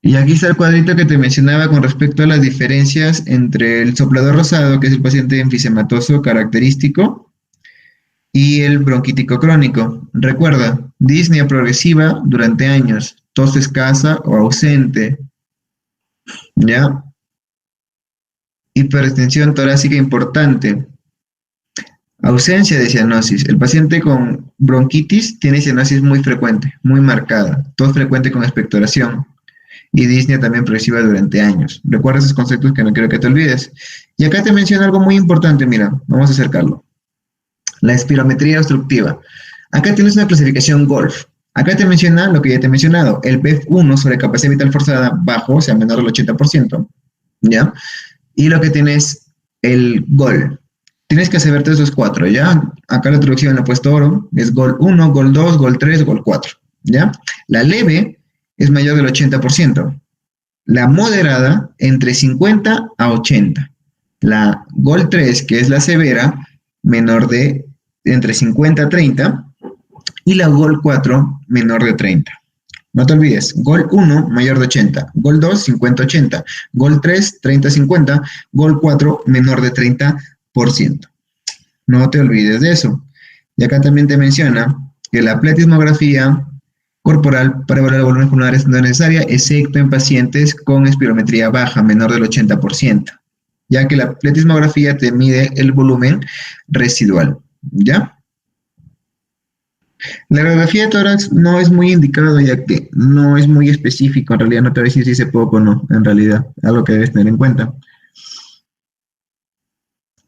Y aquí está el cuadrito que te mencionaba con respecto a las diferencias entre el soplador rosado, que es el paciente enfisematoso característico, y el bronquítico crónico. Recuerda, disnea progresiva durante años, tos escasa o ausente, ¿ya? Hiperextensión torácica importante. Ausencia de cianosis. El paciente con bronquitis tiene cianosis muy frecuente, muy marcada, tos frecuente con expectoración. Y disnea también progresiva durante años. Recuerda esos conceptos que no quiero que te olvides. Y acá te menciono algo muy importante, mira, vamos a acercarlo. La espirometría obstructiva. Acá tienes una clasificación GOLF. Acá te menciona lo que ya te he mencionado, el BEF1 sobre capacidad vital forzada bajo, o sea, menor del 80%, ¿ya? Y lo que tienes, el GOL. Tienes que saberte esos cuatro, ¿ya? Acá la traducción la he puesto oro, es GOL 1, GOL 2, GOL 3, GOL 4, ¿ya? La leve es mayor del 80%, la moderada entre 50 a 80, la GOL 3, que es la severa, menor de entre 50 a 30, y la GOL 4, menor de 30. No te olvides, GOL 1, mayor de 80, GOL 2, 50-80, GOL 3, 30-50, GOL 4, menor de 30%. No te olvides de eso. Y acá también te menciona que la pletismografía corporal para evaluar volúmenes pulmonares no es necesaria, excepto en pacientes con espirometría baja, menor del 80%, ya que la pletismografía te mide el volumen residual, ¿ya? La radiografía de tórax no es muy indicado, ya que no es muy específico, en realidad no te voy a decir si dice poco o no, en realidad, algo que debes tener en cuenta,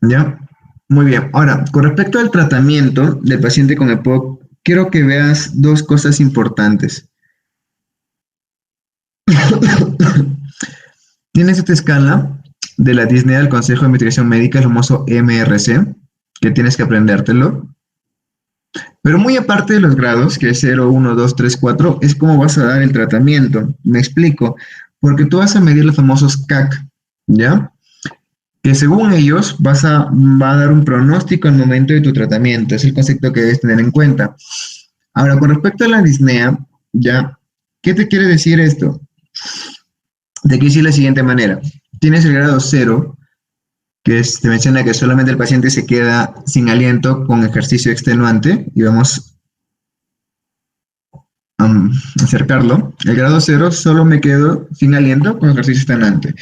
¿ya? Muy bien, ahora, con respecto al tratamiento del paciente con EPOC, quiero que veas dos cosas importantes. Tienes esta escala de la disnea del Consejo de Investigación Médica, el famoso MRC, que tienes que aprendértelo. Pero muy aparte de los grados, que es 0, 1, 2, 3, 4, es cómo vas a dar el tratamiento. Me explico. Porque tú vas a medir los famosos CAC, ¿ya? Que según ellos va a dar un pronóstico al momento de tu tratamiento. Es el concepto que debes tener en cuenta. Ahora, con respecto a la disnea, ¿ya? ¿Qué te quiere decir esto? Te quiere decir de la siguiente manera. Tienes el grado 0, que te menciona que solamente el paciente se queda sin aliento con ejercicio extenuante, y vamos a acercarlo. El grado 0, solo me quedo sin aliento con ejercicio extenuante.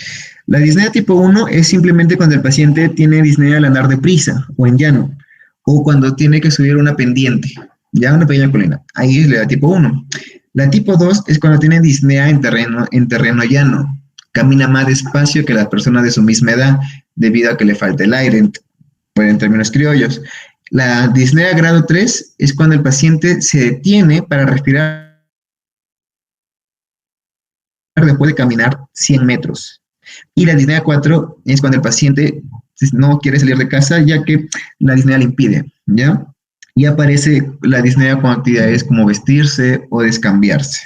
La disnea tipo 1 es simplemente cuando el paciente tiene disnea al andar deprisa o en llano, o cuando tiene que subir una pendiente, ya una pequeña colina. Ahí es la tipo 1. La tipo 2 es cuando tiene disnea en terreno llano. Camina más despacio que la persona de su misma edad, debido a que le falta el aire, pues en términos criollos. La disnea grado 3 es cuando el paciente se detiene para respirar después de caminar 100 metros. Y la disnea 4 es cuando el paciente no quiere salir de casa, ya que la disnea le impide, ¿ya? Y aparece la disnea con actividades como vestirse o descambiarse.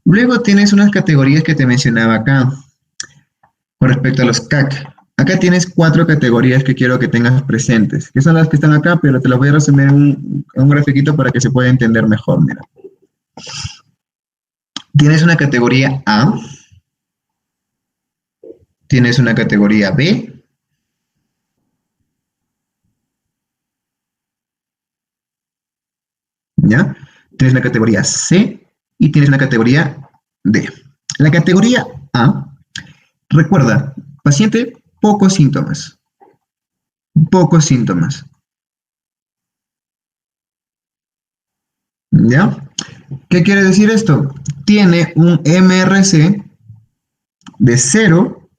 Luego tienes unas categorías que te mencionaba acá, con respecto a los CAC. Acá tienes 4 categorías que quiero que tengas presentes, que son las que están acá, pero te las voy a resumir en un grafiquito para que se pueda entender mejor. Mira. Tienes una categoría A, tienes una categoría B, ¿ya? Tienes una categoría C y tienes una categoría D. La categoría A, recuerda, paciente, pocos síntomas. Pocos síntomas. ¿Ya? ¿Qué quiere decir esto? Tiene un MRC de 0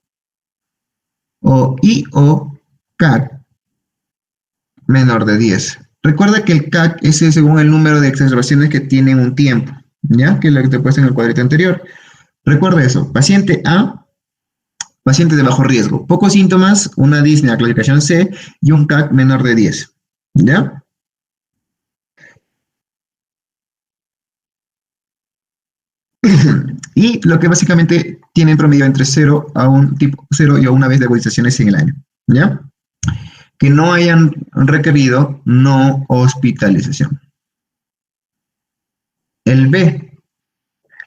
o CAC menor de 10. Recuerda que el CAC es según el número de exacerbaciones que tiene en un tiempo, ¿ya? Que es lo que te he puesto en el cuadrito anterior. Recuerda eso. Paciente A, paciente de bajo riesgo. Pocos síntomas, una disnea clasificación C y un CAC menor de 10, ¿ya? Y lo que básicamente tiene en promedio entre 0 a un tipo 0 y a una vez de agudizaciones en el año, ¿ya? Que no hayan requerido no hospitalización. El B.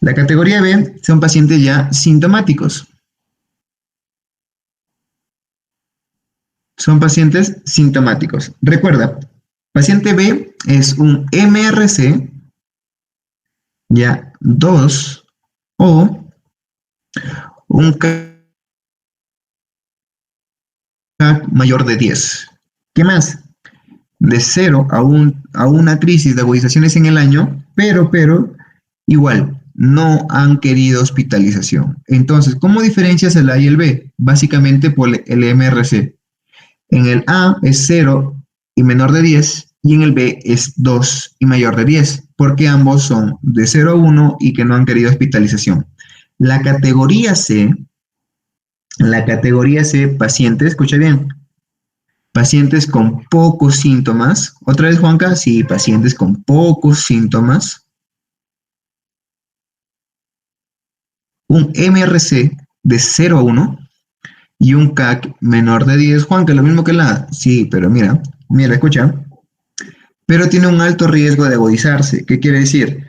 La categoría B son pacientes ya sintomáticos. Son pacientes sintomáticos. Recuerda, paciente B es un MRC ya 2 o un CAC mayor de 10. ¿Qué más? De 0 a una crisis de agudizaciones en el año, pero igual, no han querido hospitalización. Entonces, ¿cómo diferencias el A y el B? Básicamente por el MRC. En el A es 0 y menor de 10, y en el B es 2 y mayor de 10, porque ambos son de 0 a 1 y que no han querido hospitalización. La categoría C, pacientes, escucha bien, pacientes con pocos síntomas. Otra vez, Juanca, sí, pacientes con pocos síntomas. Un MRC de 0 a 1 y un CAC menor de 10. Juanca, lo mismo que la A. Sí, pero mira, escucha. Pero tiene un alto riesgo de agudizarse. ¿Qué quiere decir?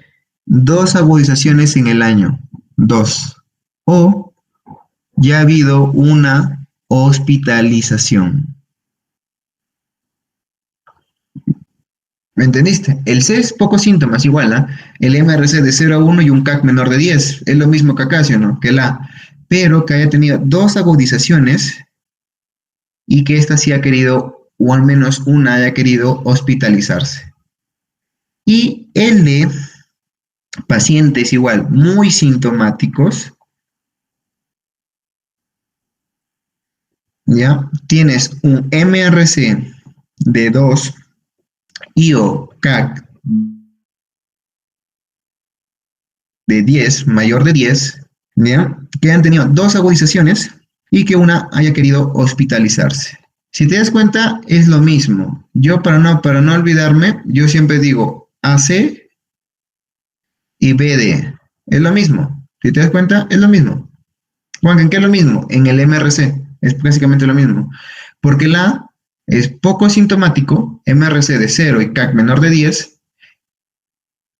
2 agudizaciones en el año. 2. O ya ha habido una hospitalización. ¿Me entendiste? El C es pocos síntomas, igual, ¿eh? El MRC de 0 a 1 y un CAC menor de 10. Es lo mismo que acá, ¿sí o no? Que la A. Pero que haya tenido 2 agudizaciones y que ésta sí ha querido, o al menos una haya querido hospitalizarse. Y el de pacientes igual, muy sintomáticos, ¿ya? Tienes un MRC de 2 y o CAC de 10, mayor de 10, ¿ya? Que han tenido 2 agudizaciones y que una haya querido hospitalizarse. Si te das cuenta, es lo mismo. Yo para no olvidarme, yo siempre digo AC y BD. Es lo mismo. Si te das cuenta, es lo mismo. Juan, ¿en qué es lo mismo? En el MRC. Es básicamente lo mismo. Porque la A es poco sintomático, MRC de 0 y CAC menor de 10,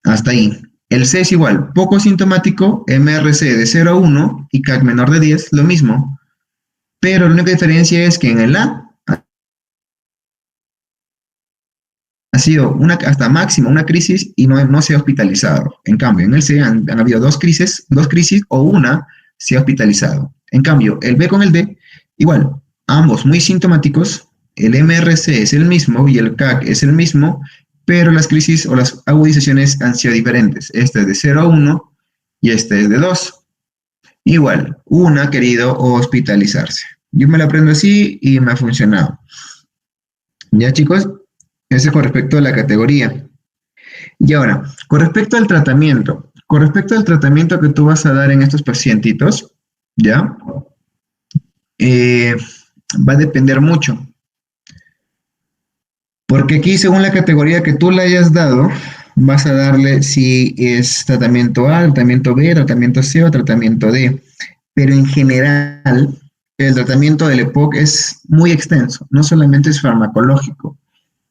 hasta ahí. El C es igual, poco sintomático, MRC de 0 a 1 y CAC menor de 10, lo mismo. Pero la única diferencia es que en el A ha sido hasta máximo una crisis y no se ha hospitalizado. En cambio, en el C han habido dos crisis o una se ha hospitalizado. En cambio, el B con el D, igual, ambos muy sintomáticos, el MRC es el mismo y el CAC es el mismo, pero las crisis o las agudizaciones han sido diferentes. Este es de 0 a 1 y este es de 2. Igual, una ha querido hospitalizarse. Yo me la aprendo así y me ha funcionado. Ya, chicos, eso es con respecto a la categoría. Y ahora, con respecto al tratamiento que tú vas a dar en estos pacientitos, ¿ya? Va a depender mucho. Porque aquí, según la categoría que tú le hayas dado, vas a darle si es tratamiento A, tratamiento B, tratamiento C o tratamiento D. Pero en general, el tratamiento del EPOC es muy extenso, no solamente es farmacológico,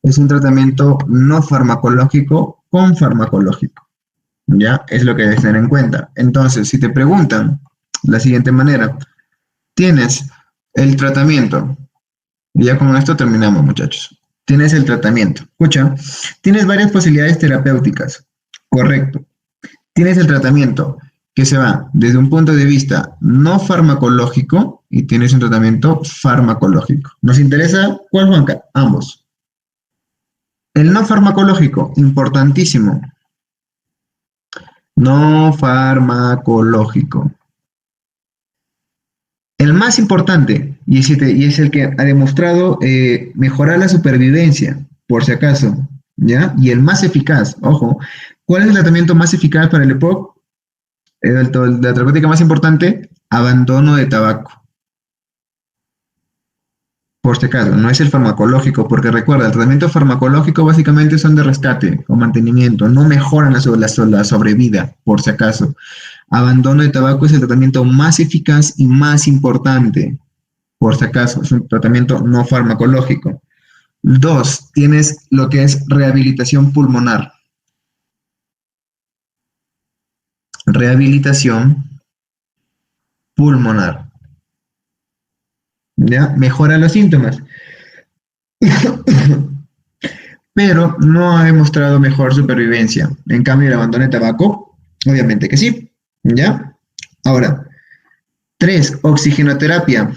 es un tratamiento no farmacológico con farmacológico. ¿Ya? Es lo que debes tener en cuenta. Entonces, si te preguntan de la siguiente manera, tienes el tratamiento, y ya con esto terminamos, muchachos. Tienes el tratamiento. Escucha, tienes varias posibilidades terapéuticas. Correcto. Tienes el tratamiento que se va desde un punto de vista no farmacológico y tienes un tratamiento farmacológico. ¿Nos interesa cuál, Juanca? Ambos. El no farmacológico, importantísimo. No farmacológico. El más importante, y es el que ha demostrado mejorar la supervivencia, por si acaso, ¿ya? Y el más eficaz, ojo, ¿cuál es el tratamiento más eficaz para el EPOC? La terapéutica más importante, abandono de tabaco. Por si acaso, no es el farmacológico, porque recuerda, el tratamiento farmacológico básicamente son de rescate o mantenimiento, no mejoran la sobrevida, por si acaso. Abandono de tabaco es el tratamiento más eficaz y más importante, por si acaso, es un tratamiento no farmacológico. 2, tienes lo que es rehabilitación pulmonar. Rehabilitación pulmonar. ¿Ya? Mejora los síntomas. Pero no ha demostrado mejor supervivencia. En cambio, el abandono de tabaco, obviamente que sí. ¿Ya? Ahora, 3, oxigenoterapia.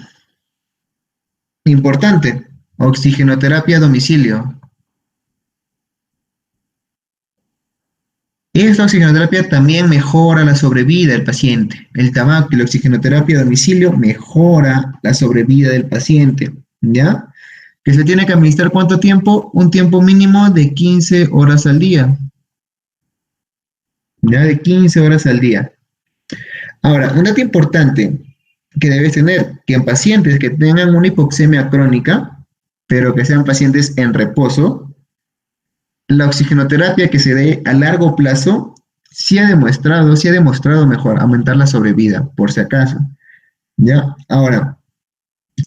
Importante, oxigenoterapia a domicilio. Esta oxigenoterapia también mejora la sobrevida del paciente. El tabaco y la oxigenoterapia a domicilio mejora la sobrevida del paciente, ¿ya? que se tiene que administrar ¿cuánto tiempo? Un tiempo mínimo de 15 horas al día. Ya de 15 horas al día. Ahora, un dato importante que debes tener, que en pacientes que tengan una hipoxemia crónica, pero que sean pacientes en reposo, la oxigenoterapia que se dé a largo plazo sí ha demostrado mejor aumentar la sobrevida, por si acaso. ¿Ya? Ahora,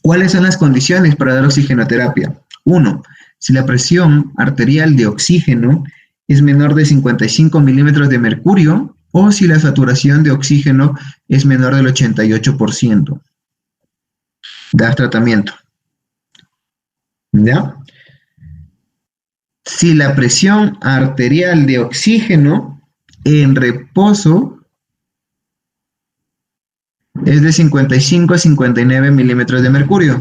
¿cuáles son las condiciones para dar oxigenoterapia? 1. Si la presión arterial de oxígeno es menor de 55 milímetros de mercurio o si la saturación de oxígeno es menor del 88%. Das tratamiento. ¿Ya? Si la presión arterial de oxígeno en reposo es de 55 a 59 milímetros de mercurio.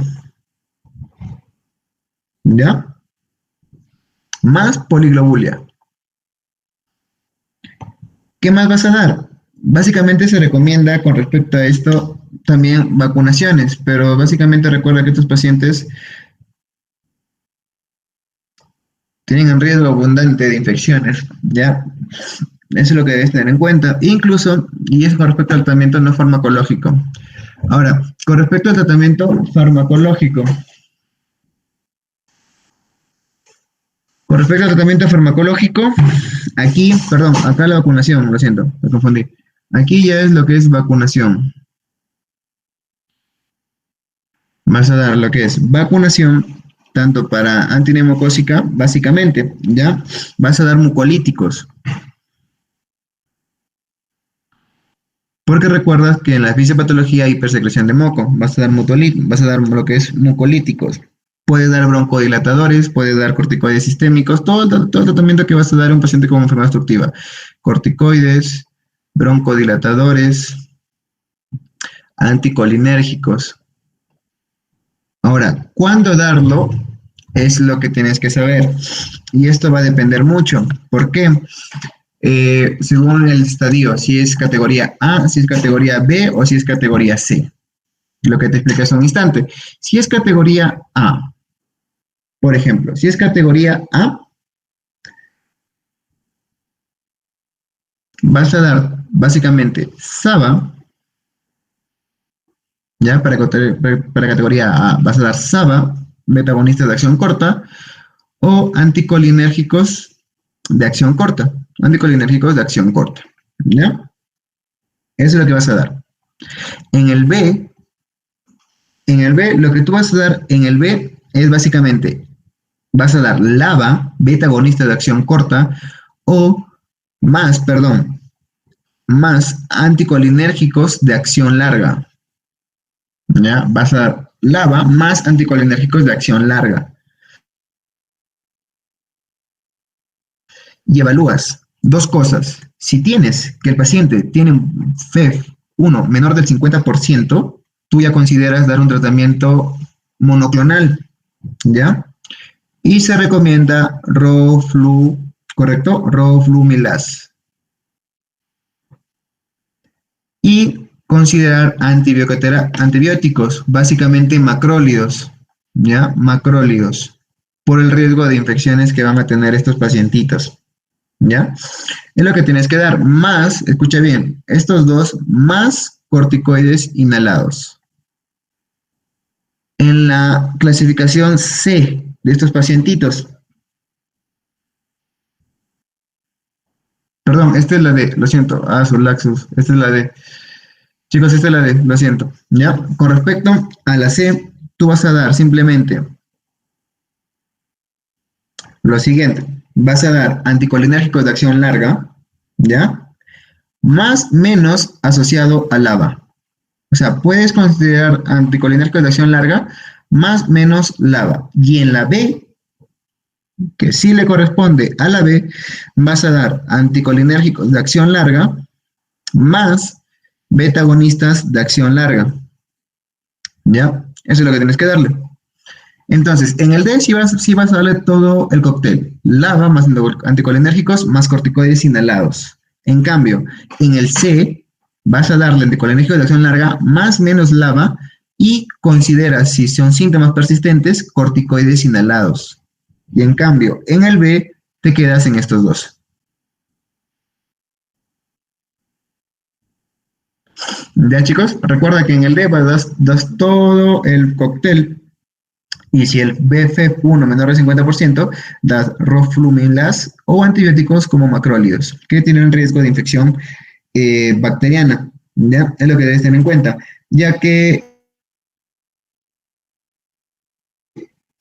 ¿Ya? Más poliglobulia. ¿Qué más vas a dar? Básicamente se recomienda con respecto a esto también vacunaciones, pero básicamente recuerda que estos pacientes tienen un riesgo abundante de infecciones, ¿ya? Eso es lo que debes tener en cuenta. Incluso, y eso con respecto al tratamiento no farmacológico. Ahora, con respecto al tratamiento farmacológico. Con respecto al tratamiento farmacológico, aquí, perdón, acá la vacunación, lo siento, me confundí. Aquí ya es lo que es vacunación. Vas a dar lo que es vacunación, tanto para antineumocócica, básicamente, ¿ya? Vas a dar mucolíticos. Porque recuerdas que en la fisiopatología hay hipersecreción de moco. Vas a dar lo que es mucolíticos. Puedes dar broncodilatadores, puedes dar corticoides sistémicos, todo el tratamiento que vas a dar a un paciente con enfermedad obstructiva. Corticoides, broncodilatadores, anticolinérgicos. Ahora, ¿cuándo darlo? Es lo que tienes que saber. Y esto va a depender mucho. ¿Por qué? Según el estadio, si es categoría A, si es categoría B o si es categoría C. Lo que te expliqué hace un instante. Si es categoría A, por ejemplo, si es categoría A, vas a dar básicamente SABA, ya para categoría A, vas a dar SABA, beta-agonistas de acción corta, o anticolinérgicos de acción corta. Anticolinérgicos de acción corta. ¿Ya? Eso es lo que vas a dar. En el B, lo que tú vas a dar en el B es básicamente, vas a dar LABA, beta-agonista de acción corta, o más anticolinérgicos de acción larga. ¿Ya? Vas a dar LABA más anticolinérgicos de acción larga. Y evalúas dos cosas. Si tienes que el paciente tiene un FEV1 menor del 50%, tú ya consideras dar un tratamiento monoclonal, ¿ya? Y se recomienda roflumilaz. Y considerar antibióticos, básicamente macrólidos, ¿ya? Macrólidos, por el riesgo de infecciones que van a tener estos pacientitos, ¿ya? Es lo que tienes que dar, más, escucha bien, estos dos, más corticoides inhalados. En la clasificación C de estos pacientitos, perdón, esta es la de, lo siento, su laxus, esta es la de, chicos, esta es la de, lo siento, ¿ya? Con respecto a la C, tú vas a dar simplemente lo siguiente, vas a dar anticolinérgicos de acción larga, ¿ya? Más menos asociado a LABA. O sea, puedes considerar anticolinérgicos de acción larga más menos LABA. Y en la B, que sí le corresponde a la B, vas a dar anticolinérgicos de acción larga más beta-agonistas de acción larga. ¿Ya? Eso es lo que tienes que darle. Entonces, en el D sí vas a darle todo el cóctel. LABA más anticolinérgicos más corticoides inhalados. En cambio, en el C vas a darle anticolinérgicos de acción larga más menos LABA y considera, si son síntomas persistentes, corticoides inhalados. Y en cambio, en el B, te quedas en estos dos. Ya, chicos, recuerda que en el D das todo el cóctel. Y si el BFF1 menor de 50%, das roflumilast o antibióticos como macrólidos, que tienen riesgo de infección bacteriana. ¿Ya? Es lo que debes tener en cuenta, ya que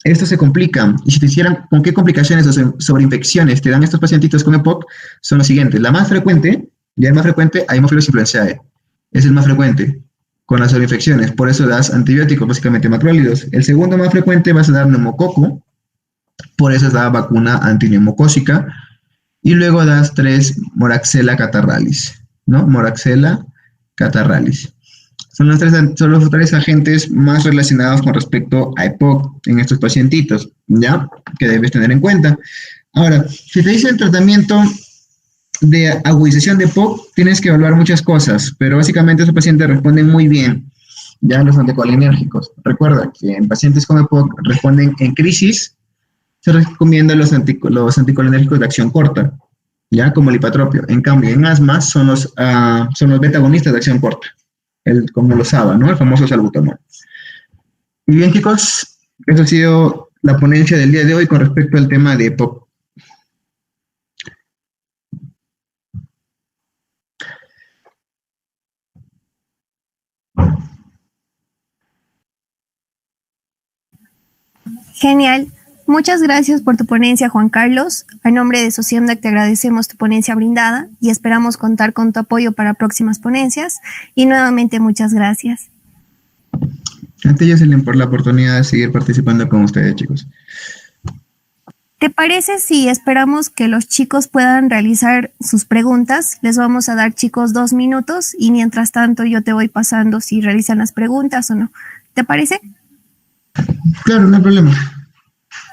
esto se complica. Y si te hicieran, ¿con qué complicaciones o sobreinfecciones te dan estos pacientitos con EPOC? Son los siguientes. La más frecuente, ya el más frecuente, Haemophilus influenzae. Es el más frecuente con las sobreinfecciones. Por eso das antibióticos, básicamente macrólidos. El segundo más frecuente vas a dar neumococo. Por eso das vacuna antineumocócica. Y luego das 3 Moraxella catarrhalis, ¿no? Moraxella catarrhalis. Son los tres agentes más relacionados con respecto a EPOC en estos pacientitos, ¿ya? Que debes tener en cuenta. Ahora, si te dicen tratamiento de agudización de EPOC, tienes que evaluar muchas cosas, pero básicamente esos pacientes responden muy bien, ya los anticolinérgicos. Recuerda que en pacientes con EPOC responden en crisis, se recomiendan los anticolinérgicos de acción corta, ya como el hipatropio. En cambio, en asma son los beta-agonistas de acción corta, como los ABA, ¿no? El famoso salbutamol. Y bien, chicos, eso ha sido la ponencia del día de hoy con respecto al tema de EPOC. Genial. Muchas gracias por tu ponencia, Juan Carlos. A nombre de Sociemdac te agradecemos tu ponencia brindada y esperamos contar con tu apoyo para próximas ponencias. Y nuevamente, muchas gracias. A ti, Jocelyn, por la oportunidad de seguir participando con ustedes, chicos. ¿Te parece si esperamos que los chicos puedan realizar sus preguntas? Les vamos a dar, chicos, 2 minutos y mientras tanto yo te voy pasando si realizan las preguntas o no. ¿Te parece? Claro, no hay problema.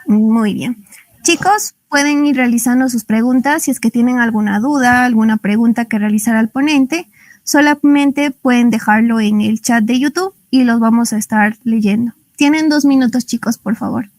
Muy bien. Chicos, pueden ir realizando sus preguntas si es que tienen alguna duda, alguna pregunta que realizar al ponente. Solamente pueden dejarlo en el chat de YouTube y los vamos a estar leyendo. Tienen 2 minutos, chicos, por favor.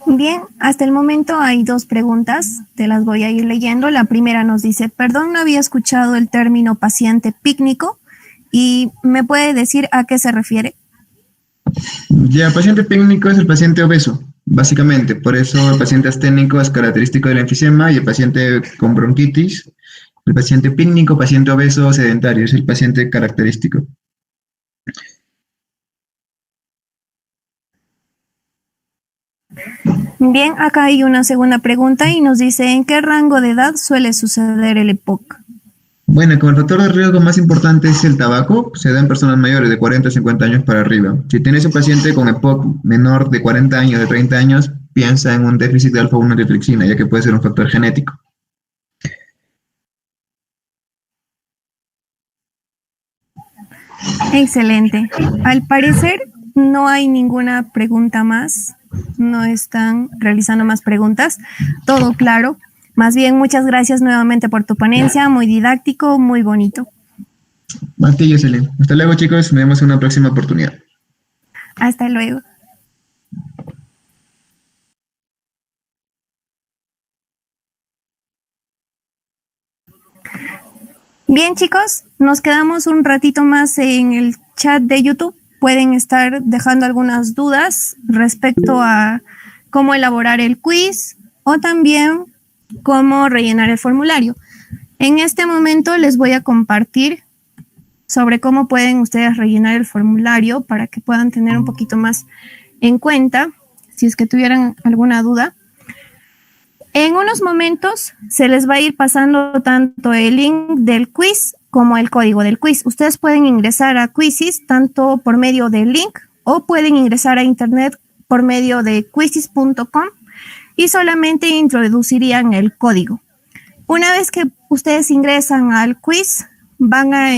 Bien, hasta el momento hay 2 preguntas, te las voy a ir leyendo. La primera nos dice, perdón, no había escuchado el término paciente pícnico y ¿me puede decir a qué se refiere? Ya, el paciente pícnico es el paciente obeso, básicamente. Por eso el paciente asténico es característico del enfisema y el paciente con bronquitis, el paciente pícnico, paciente obeso sedentario, es el paciente característico. Bien, acá hay una segunda pregunta y nos dice, ¿en qué rango de edad suele suceder el EPOC? Bueno, como el factor de riesgo más importante es el tabaco, se da en personas mayores de 40 a 50 años para arriba. Si tienes un paciente con EPOC menor de 40 años, de 30 años, piensa en un déficit de alfa-1 antiotrixina, ya que puede ser un factor genético. Excelente. Al parecer no hay ninguna pregunta más, no están realizando más preguntas, todo claro. Más bien, muchas gracias nuevamente por tu ponencia, muy didáctico, muy bonito. A ti, Jocelyn. Hasta luego, chicos. Nos vemos en una próxima oportunidad. Hasta luego. Bien, chicos, nos quedamos un ratito más en el chat de YouTube. Pueden estar dejando algunas dudas respecto a cómo elaborar el quiz o también cómo rellenar el formulario. En este momento les voy a compartir sobre cómo pueden ustedes rellenar el formulario para que puedan tener un poquito más en cuenta si es que tuvieran alguna duda. En unos momentos se les va a ir pasando tanto el link del quiz como el código del quiz. Ustedes pueden ingresar a Quizizz tanto por medio del link o pueden ingresar a internet por medio de quizizz.com y solamente introducirían el código. Una vez que ustedes ingresan al quiz, van a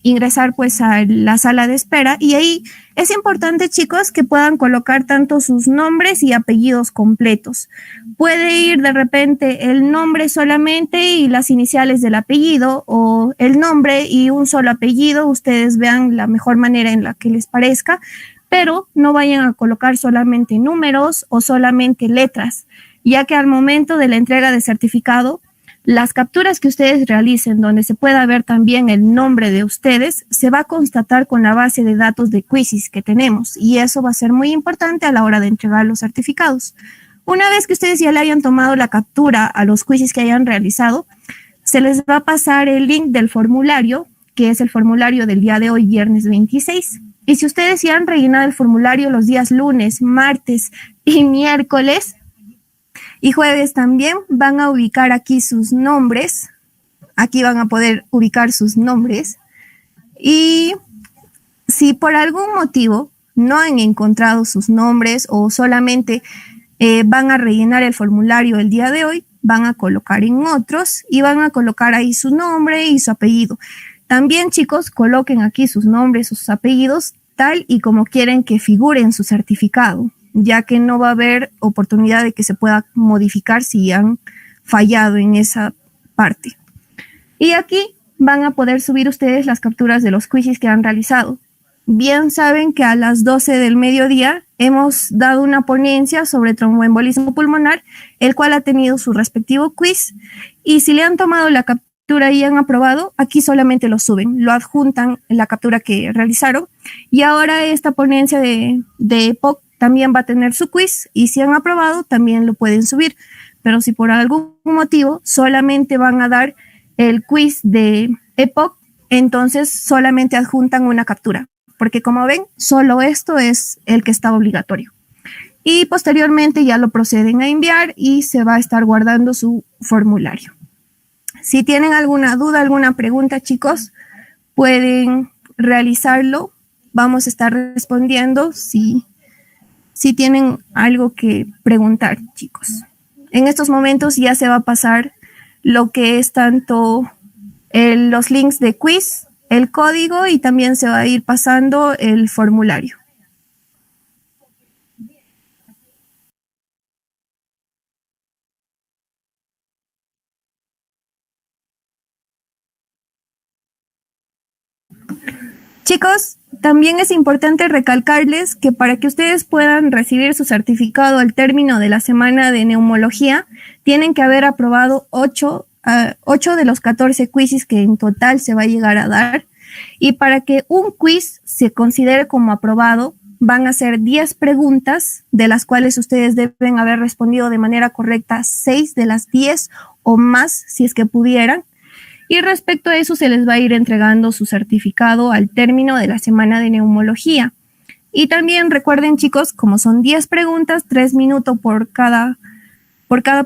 ingresar pues a la sala de espera y ahí es importante, chicos, que puedan colocar tanto sus nombres y apellidos completos. Puede ir de repente el nombre solamente y las iniciales del apellido o el nombre y un solo apellido. Ustedes vean la mejor manera en la que les parezca, pero no vayan a colocar solamente números o solamente letras, ya que al momento de la entrega de certificado, las capturas que ustedes realicen, donde se pueda ver también el nombre de ustedes, se va a constatar con la base de datos de Quizizz que tenemos y eso va a ser muy importante a la hora de entregar los certificados. Una vez que ustedes ya le hayan tomado la captura a los Quizizz que hayan realizado, se les va a pasar el link del formulario, que es el formulario del día de hoy, viernes 26. Y si ustedes ya han rellenado el formulario los días lunes, martes y miércoles, y jueves también van a ubicar aquí sus nombres. Aquí van a poder ubicar sus nombres. Y si por algún motivo no han encontrado sus nombres o solamente van a rellenar el formulario el día de hoy, van a colocar en otros y van a colocar ahí su nombre y su apellido. También, chicos, coloquen aquí sus nombres, sus apellidos, tal y como quieren que figure en su certificado, ya que no va a haber oportunidad de que se pueda modificar si han fallado en esa parte. Y aquí van a poder subir ustedes las capturas de los quizzes que han realizado. Bien saben que a las 12 del mediodía hemos dado una ponencia sobre tromboembolismo pulmonar, el cual ha tenido su respectivo quiz, y si le han tomado la captura y han aprobado, aquí solamente lo suben, lo adjuntan en la captura que realizaron, y ahora esta ponencia de EPOC también va a tener su quiz y si han aprobado también lo pueden subir, pero si por algún motivo solamente van a dar el quiz de EPOC, entonces solamente adjuntan una captura, porque como ven, solo esto es el que está obligatorio. Y posteriormente ya lo proceden a enviar y se va a estar guardando su formulario. Si tienen alguna duda, alguna pregunta, chicos, pueden realizarlo. Vamos a estar respondiendo si tienen algo que preguntar, chicos. En estos momentos ya se va a pasar lo que es tanto los links de quiz, el código y también se va a ir pasando el formulario. Chicos, también es importante recalcarles que para que ustedes puedan recibir su certificado al término de la semana de neumología, tienen que haber aprobado 8 de los 14 quizzes que en total se va a llegar a dar. Y para que un quiz se considere como aprobado, van a ser 10 preguntas, de las cuales ustedes deben haber respondido de manera correcta 6 de las 10 o más, si es que pudieran. Y respecto a eso, se les va a ir entregando su certificado al término de la semana de neumología. Y también recuerden, chicos, como son 10 preguntas, 3 minutos por cada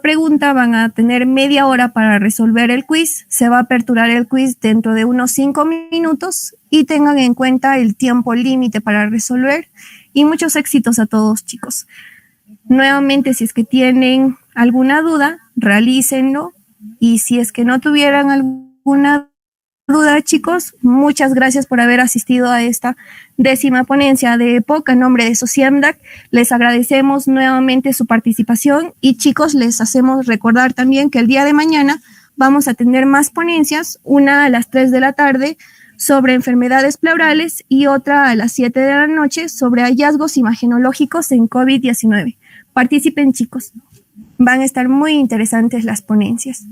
pregunta, van a tener media hora para resolver el quiz. Se va a aperturar el quiz dentro de unos 5 minutos y tengan en cuenta el tiempo límite para resolver. Y muchos éxitos a todos, chicos. Nuevamente, si es que tienen alguna duda, realícenlo. Y si es que no tuvieran alguna duda, chicos, muchas gracias por haber asistido a esta 10ª ponencia de EPOC. En nombre de SOCIEMDAC, les agradecemos nuevamente su participación y, chicos, les hacemos recordar también que el día de mañana vamos a tener más ponencias, una a las 3 de la tarde sobre enfermedades pleurales y otra a las 7 de la noche sobre hallazgos imagenológicos en COVID-19. Participen, chicos. Van a estar muy interesantes las ponencias.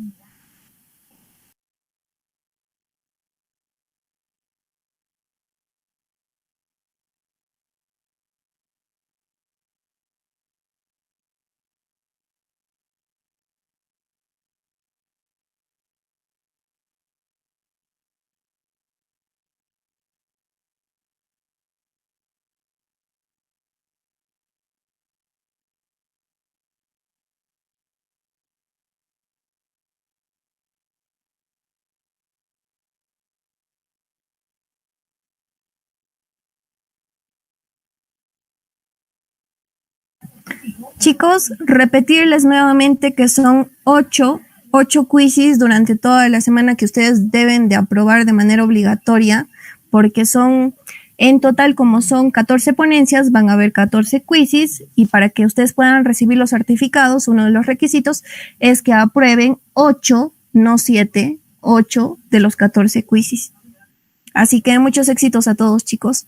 Chicos, repetirles nuevamente que son 8 quizzes durante toda la semana que ustedes deben de aprobar de manera obligatoria, porque son, en total, como son 14 ponencias, van a haber 14 quizzes, y para que ustedes puedan recibir los certificados, uno de los requisitos es que aprueben 8, no 7, 8 de los 14 quizzes. Así que muchos éxitos a todos, chicos.